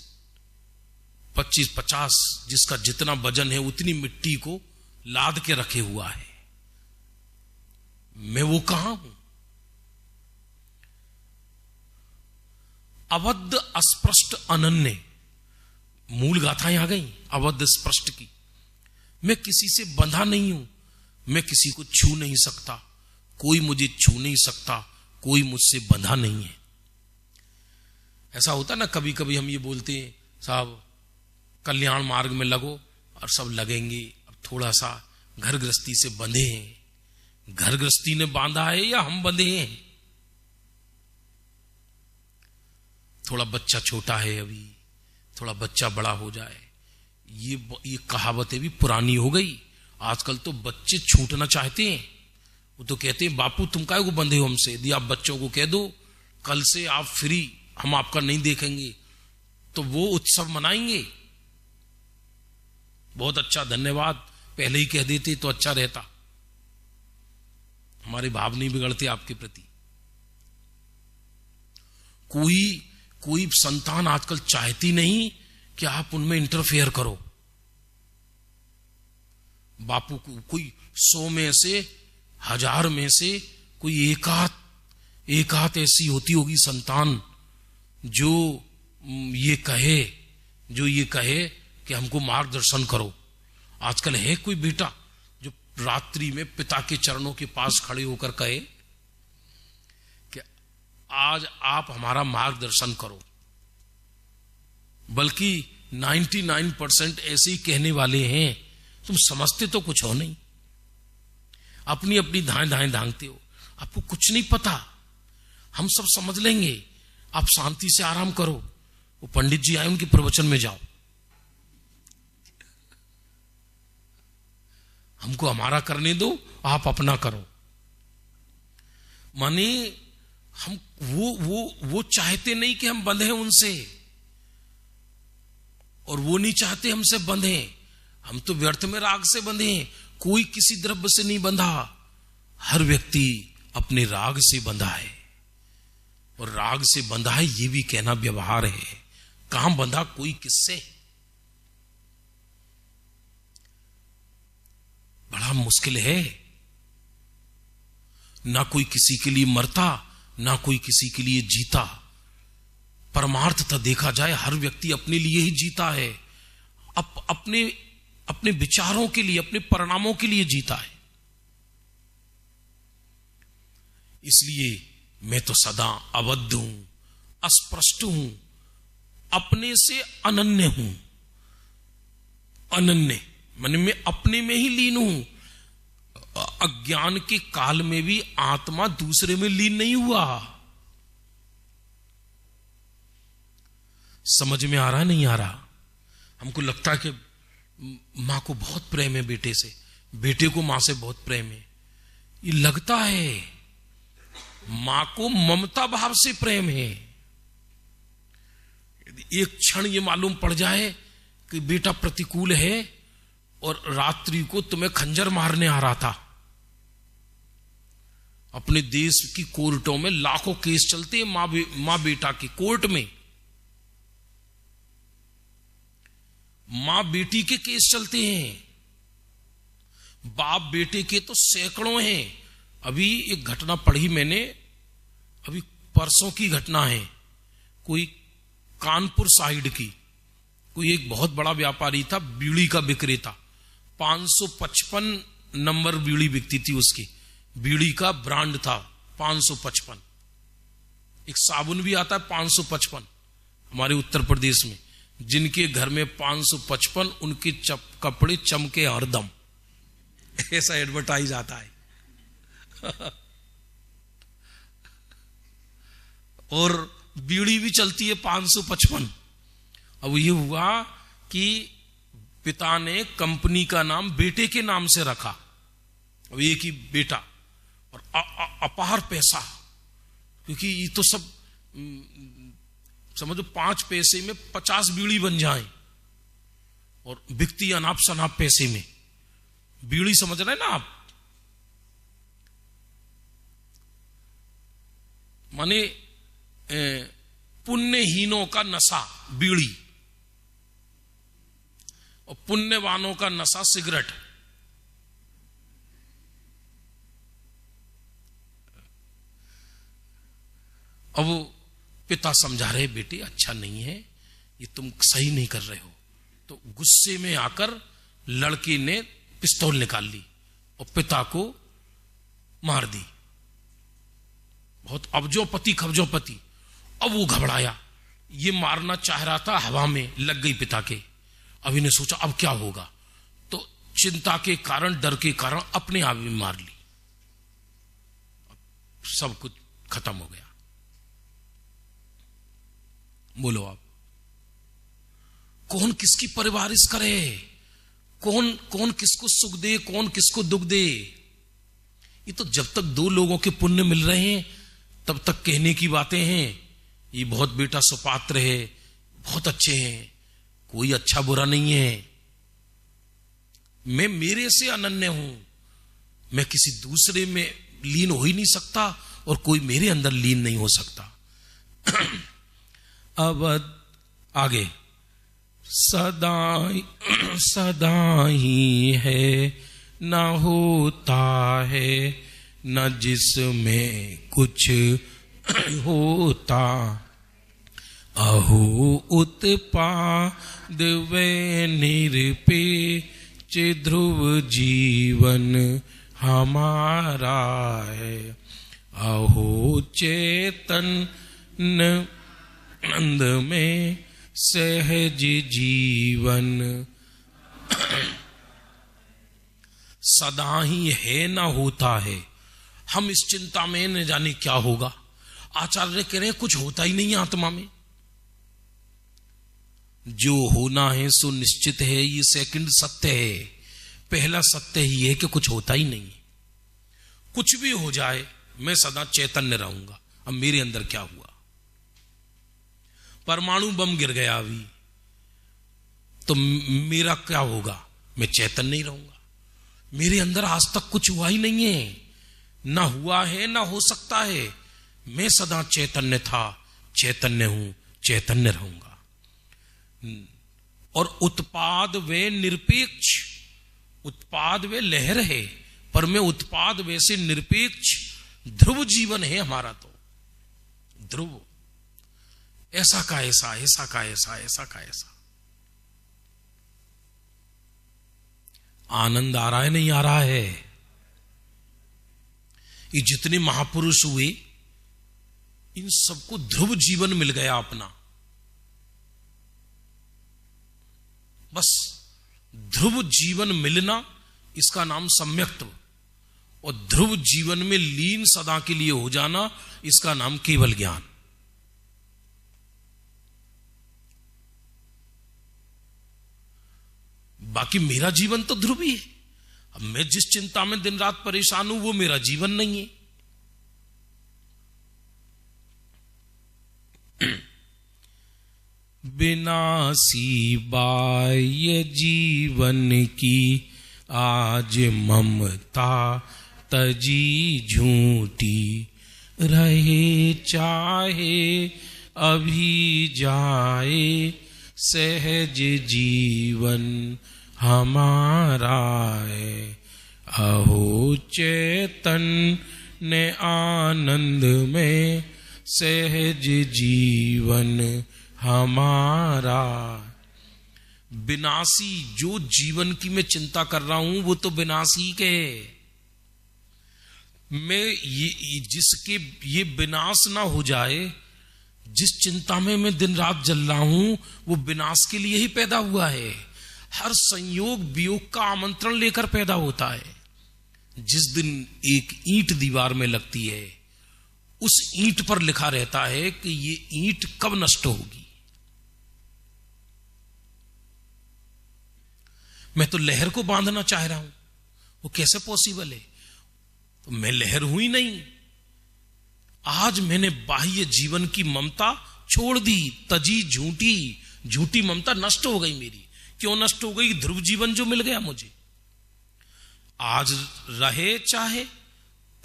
25-50 जिसका जितना वजन है उतनी मिट्टी को लाद के रखे हुआ है। मैं वो कहां हूं? अबद्ध अस्पृष्ट अनन्य, मूल गाथाएं आ गई अबद्ध स्पष्ट की। मैं किसी से बंधा नहीं हूं, मैं किसी को छू नहीं सकता, कोई मुझे छू नहीं सकता, कोई मुझसे बंधा नहीं है। ऐसा होता ना, कभी कभी हम ये बोलते हैं साहब कल्याण मार्ग में लगो, और सब लगेंगे, अब थोड़ा सा घर गृहस्थी से बंधे हैं। घर गृहस्थी ने बांधा है या हम बंधे हैं? थोड़ा बच्चा छोटा है अभी, थोड़ा बच्चा बड़ा हो जाए, ये कहावतें भी पुरानी हो गई। आजकल तो बच्चे छूटना चाहते हैं, वो तो कहते हैं बापू तुम काहे को बंधे हो हमसे। यदि आप बच्चों को कह दो कल से आप फ्री, हम आपका नहीं देखेंगे, तो वो उत्सव मनाएंगे। बहुत अच्छा, धन्यवाद, पहले ही कह देते तो अच्छा रहता, हमारे भाव नहीं बिगड़ते आपके प्रति। कोई संतान आजकल चाहती नहीं कि आप उनमें इंटरफेयर करो। बापू को कोई 100 में से, 1000 में से कोई एक आध ऐसी होती होगी संतान जो ये कहे कि हमको मार्गदर्शन करो। आजकल है कोई बेटा जो रात्रि में पिता के चरणों के पास खड़े होकर कहे कि आज आप हमारा मार्गदर्शन करो? बल्कि 99% ऐसे ही कहने वाले हैं, तुम समझते तो कुछ हो नहीं, अपनी अपनी धाएं धांगते हो, आपको कुछ नहीं पता, हम सब समझ लेंगे, आप शांति से आराम करो। वो पंडित जी आए, उनके प्रवचन में जाओ, हमको हमारा करने दो, आप अपना करो। माने हम वो चाहते नहीं कि हम बंधे उनसे, और वो नहीं चाहते हमसे बंधे। हम तो व्यर्थ में राग से बंधे हैं। कोई किसी द्रव्य से नहीं बंधा, हर व्यक्ति अपने राग से बंधा है, और राग से बंधा है ये भी कहना व्यवहार है। कहां बंधा कोई किससे? बड़ा मुश्किल है। ना कोई किसी के लिए मरता, ना कोई किसी के लिए जीता। परमार्थतः देखा जाए हर व्यक्ति अपने लिए ही जीता है, अपने विचारों के लिए, अपने परिणामों के लिए जीता है। इसलिए मैं तो सदा अबद्ध हूं, अस्पृष्ट हूं, अपने से अनन्य हूं। अनन्य माने मैं अपने में ही लीन हूं। अज्ञान के काल में भी आत्मा दूसरे में लीन नहीं हुआ। समझ में आ रहा नहीं आ रहा? हमको लगता है कि मां को बहुत प्रेम है बेटे से, बेटे को मां से बहुत प्रेम है। ये लगता है मां को ममता भाव से प्रेम है। यदि एक क्षण ये मालूम पड़ जाए कि बेटा प्रतिकूल है और रात्रि को तुम्हें खंजर मारने आ रहा था, अपने देश की कोर्टों में लाखों केस चलते हैं मां बेटा की कोर्ट में, मां बेटी के केस चलते हैं, बाप बेटे के तो सैकड़ों हैं। अभी एक घटना पढ़ी मैंने, अभी परसों की घटना है, कोई कानपुर साइड की, कोई एक बहुत बड़ा व्यापारी था, बीड़ी का विक्रेता, 555 नंबर बीड़ी बिकती थी उसकी, बीड़ी का ब्रांड था 555। एक साबुन भी आता है 555 हमारे उत्तर प्रदेश में, जिनके घर में 555 उनके कपड़े चमके हरदम, ऐसा एडवर्टाइज आता है। और बीड़ी भी चलती है 555। अब ये हुआ कि पिता ने कंपनी का नाम बेटे के नाम से रखा, अब एक ही बेटा, और अपार पैसा, क्योंकि ये तो सब समझो 5 पैसे में 50 बीड़ी बन जाए, और बिकती अनाप शनाप पैसे में बीड़ी, समझ रहे ना आप। माने पुण्यहीनों का नशा बीड़ी और पुण्यवानों का नशा सिगरेट। अब पिता समझा रहे, बेटे अच्छा नहीं है, ये तुम सही नहीं कर रहे हो। तो गुस्से में आकर लड़की ने पिस्तौल निकाल ली और पिता को मार दी। बहुत अबजोपति खबजोपति। अब वो घबराया, ये मारना चाह रहा था, हवा में लग गई पिता के। अब इन्हें सोचा अब क्या होगा, तो चिंता के कारण, डर के कारण अपने आप ही मार ली। सब कुछ खत्म हो गया। बोलो आप, कौन किसकी परवरिश करे, कौन किसको सुख दे, कौन किसको दुख दे। ये तो जब तक 2 लोगों के पुण्य मिल रहे हैं तब तक कहने की बातें हैं। ये बहुत बेटा सुपात्र है, बहुत अच्छे हैं, कोई अच्छा बुरा नहीं है, मैं मेरे से अनन्य हूं, मैं किसी दूसरे में लीन हो ही नहीं सकता और कोई मेरे अंदर लीन नहीं हो सकता। अब आगे, सदा ही है न होता है न जिसमें कुछ होता, अहो उत्पाद वे निरपेक्ष ध्रुव जीवन हमारा है, अहो चेतन आनंद में सहज जीवन। सदा ही है ना होता है, हम इस चिंता में न जाने क्या होगा। आचार्य कह रहे हैं कुछ होता ही नहीं आत्मा में, जो होना है सो निश्चित है, ये सेकंड सत्य है। पहला सत्य ही है कि कुछ होता ही नहीं। कुछ भी हो जाए मैं सदा चैतन्य रहूंगा। अब मेरे अंदर क्या हुआ, परमाणु बम गिर गया अभी, तो मेरा क्या होगा, मैं चैतन्य नहीं रहूंगा। मेरे अंदर आज तक कुछ हुआ ही नहीं है, ना हुआ है ना हो सकता है। मैं सदा चैतन्य था, चैतन्य हूं, चैतन्य रहूंगा। और उत्पाद वे निरपेक्ष, उत्पाद वे लहर है, पर मैं उत्पाद वे से निरपेक्ष ध्रुव जीवन है हमारा। तो ध्रुव, ऐसा का ऐसा, ऐसा का ऐसा, ऐसा का ऐसा। आनंद आ रहा है नहीं आ रहा है। ये जितने महापुरुष हुए इन सबको ध्रुव जीवन मिल गया अपना। बस ध्रुव जीवन मिलना, इसका नाम सम्यक्त्व, और ध्रुव जीवन में लीन सदा के लिए हो जाना, इसका नाम केवल ज्ञान। बाकी मेरा जीवन तो ध्रुवी है। अब मैं जिस चिंता में दिन रात परेशान हूं वो मेरा जीवन नहीं है। विनाशी बाह्य जीवन की आज ममता तजी झूठी, रहे चाहे अभी जाए सहज जीवन हमारा है। अहो चैतन्य आनंद में सहज जीवन हमारा। विनाशी जो जीवन की मैं चिंता कर रहा हूं वो तो विनाशी के है। मैं जिसके ये विनाश ना हो जाए, जिस चिंता में मैं दिन रात जल रहा हूं वो विनाश के लिए ही पैदा हुआ है। हर संयोग वियोग का आमंत्रण लेकर पैदा होता है। जिस दिन एक ईंट दीवार में लगती है उस ईंट पर लिखा रहता है कि ये ईंट कब नष्ट होगी। मैं तो लहर को बांधना चाह रहा हूं, वो कैसे पॉसिबल है? तो मैं लहर हुई नहीं। आज मैंने बाह्य जीवन की ममता छोड़ दी, तजी झूठी। झूठी ममता नष्ट हो गई मेरी। क्यों नष्ट हो गई? ध्रुव जीवन जो मिल गया मुझे। आज रहे चाहे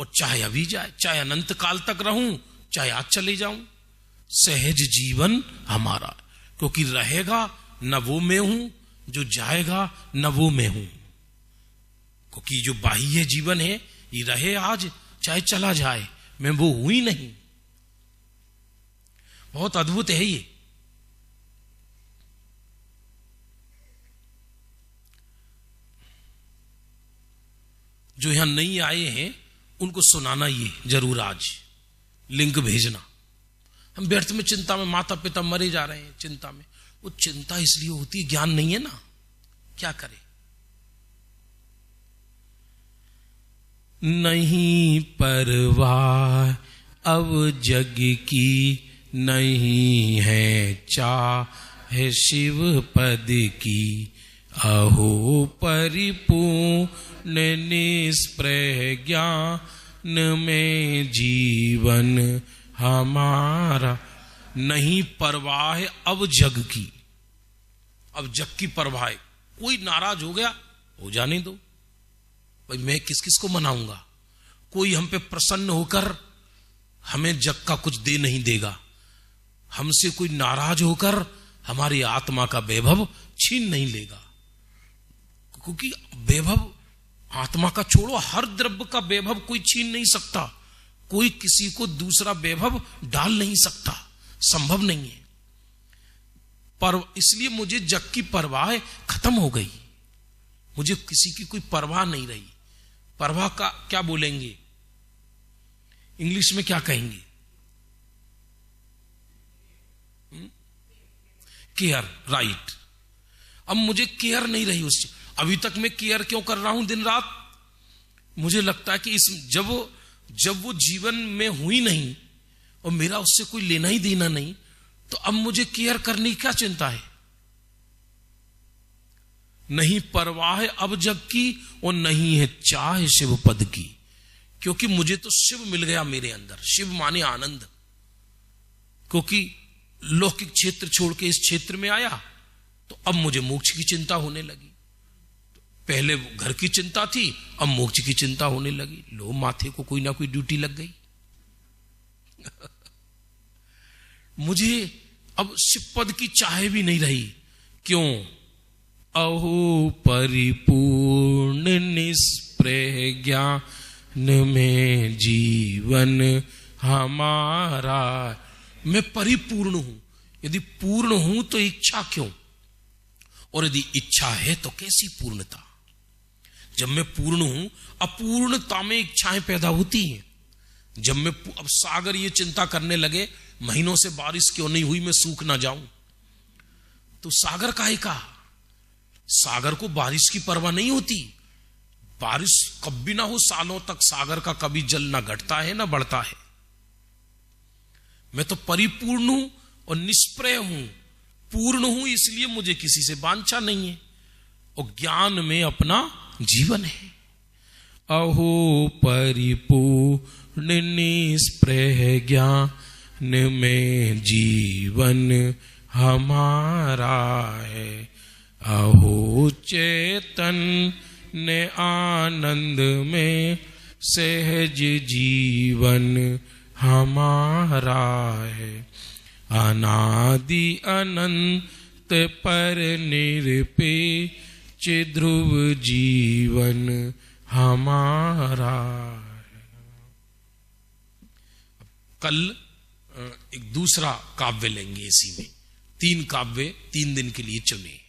और चाहे अभी जाए, चाहे अनंत काल तक रहूं, चाहे आज चले जाऊं, सहज जीवन हमारा। क्योंकि रहेगा न वो मैं हूं, जो जाएगा न वो मैं हूं। क्योंकि जो बाह्य जीवन है ये रहे आज चाहे चला जाए, मैं वो हूं ही नहीं। बहुत अद्भुत है ये। जो यहां नहीं आए हैं उनको सुनाना ये जरूर आज, लिंक भेजना। हम व्यर्थ में चिंता में, माता पिता मरे जा रहे हैं चिंता में। वो चिंता इसलिए होती है, ज्ञान नहीं है ना, क्या करे। नहीं परवाह अब जग की, नहीं है चाह शिव पद की। अहो परिपूर्ण निष्प्रह ज्ञान में जीवन हमारा। नहीं परवाह अब जग की। अब जग की परवाह है। कोई नाराज हो गया, हो जाने दो भाई, मैं किस किस को मनाऊंगा। कोई हम पे प्रसन्न होकर हमें जग का कुछ दे नहीं देगा। हमसे कोई नाराज होकर हमारी आत्मा का वैभव छीन नहीं लेगा। क्योंकि वैभव आत्मा का छोड़ो, हर द्रव्य का वैभव कोई छीन नहीं सकता। कोई किसी को दूसरा वैभव डाल नहीं सकता, संभव नहीं है। पर इसलिए मुझे जग की परवाह खत्म हो गई। मुझे किसी की कोई परवाह नहीं रही। परवाह का क्या बोलेंगे, इंग्लिश में क्या कहेंगे? Care, right. अब मुझे केयर नहीं रही उससे। अभी तक मैं केयर क्यों कर रहा हूं दिन रात? मुझे लगता है कि जब वो जीवन में हुई नहीं और मेरा उससे कोई लेना ही देना नहीं, तो अब मुझे केयर करने की क्या चिंता है? नहीं परवाह अब जग की और नहीं है चाह शिव पद की। क्योंकि मुझे तो शिव मिल गया मेरे अंदर। शिव माने आनंद। क्योंकि लौकिक क्षेत्र छोड़ के इस क्षेत्र में आया तो अब मुझे मोक्ष की चिंता होने लगी। पहले घर की चिंता थी, अब मोक्ष की चिंता होने लगी। लो, माथे को कोई ना कोई ड्यूटी लग गई। मुझे अब शिव पद की चाह भी नहीं रही। क्यों? अहो परिपूर्ण निष्प्रह ज्ञान में जीवन हमारा। मैं परिपूर्ण हूं। यदि पूर्ण हूं तो इच्छा क्यों? और यदि इच्छा है तो कैसी पूर्णता? जब मैं पूर्ण हूं, अपूर्णता में इच्छाएं पैदा होती हैं। जब मैं अब सागर ये चिंता करने लगे, महीनों से बारिश क्यों नहीं हुई, मैं सूख ना जाऊं, तो सागर काहे का? सागर को बारिश की परवाह नहीं होती। बारिश कब भी ना हो, सालों तक सागर का कभी जल ना घटता है ना बढ़ता है। मैं तो परिपूर्ण हूं और निष्प्रय हूं। पूर्ण हूं इसलिए मुझे किसी से वांछा नहीं है। और ज्ञान में अपना जीवन है। अहो परिपूर्ण निस्पृह ज्ञान में जीवन हमारा है। अहो चैतन्य आनंद में सहज जीवन हमारा है। अनादि अनंत पर निरपेक्ष ध्रुव जीवन हमारा है। कल एक दूसरा काव्य लेंगे, इसी में 3 काव्य 3 दिन के लिए चुने।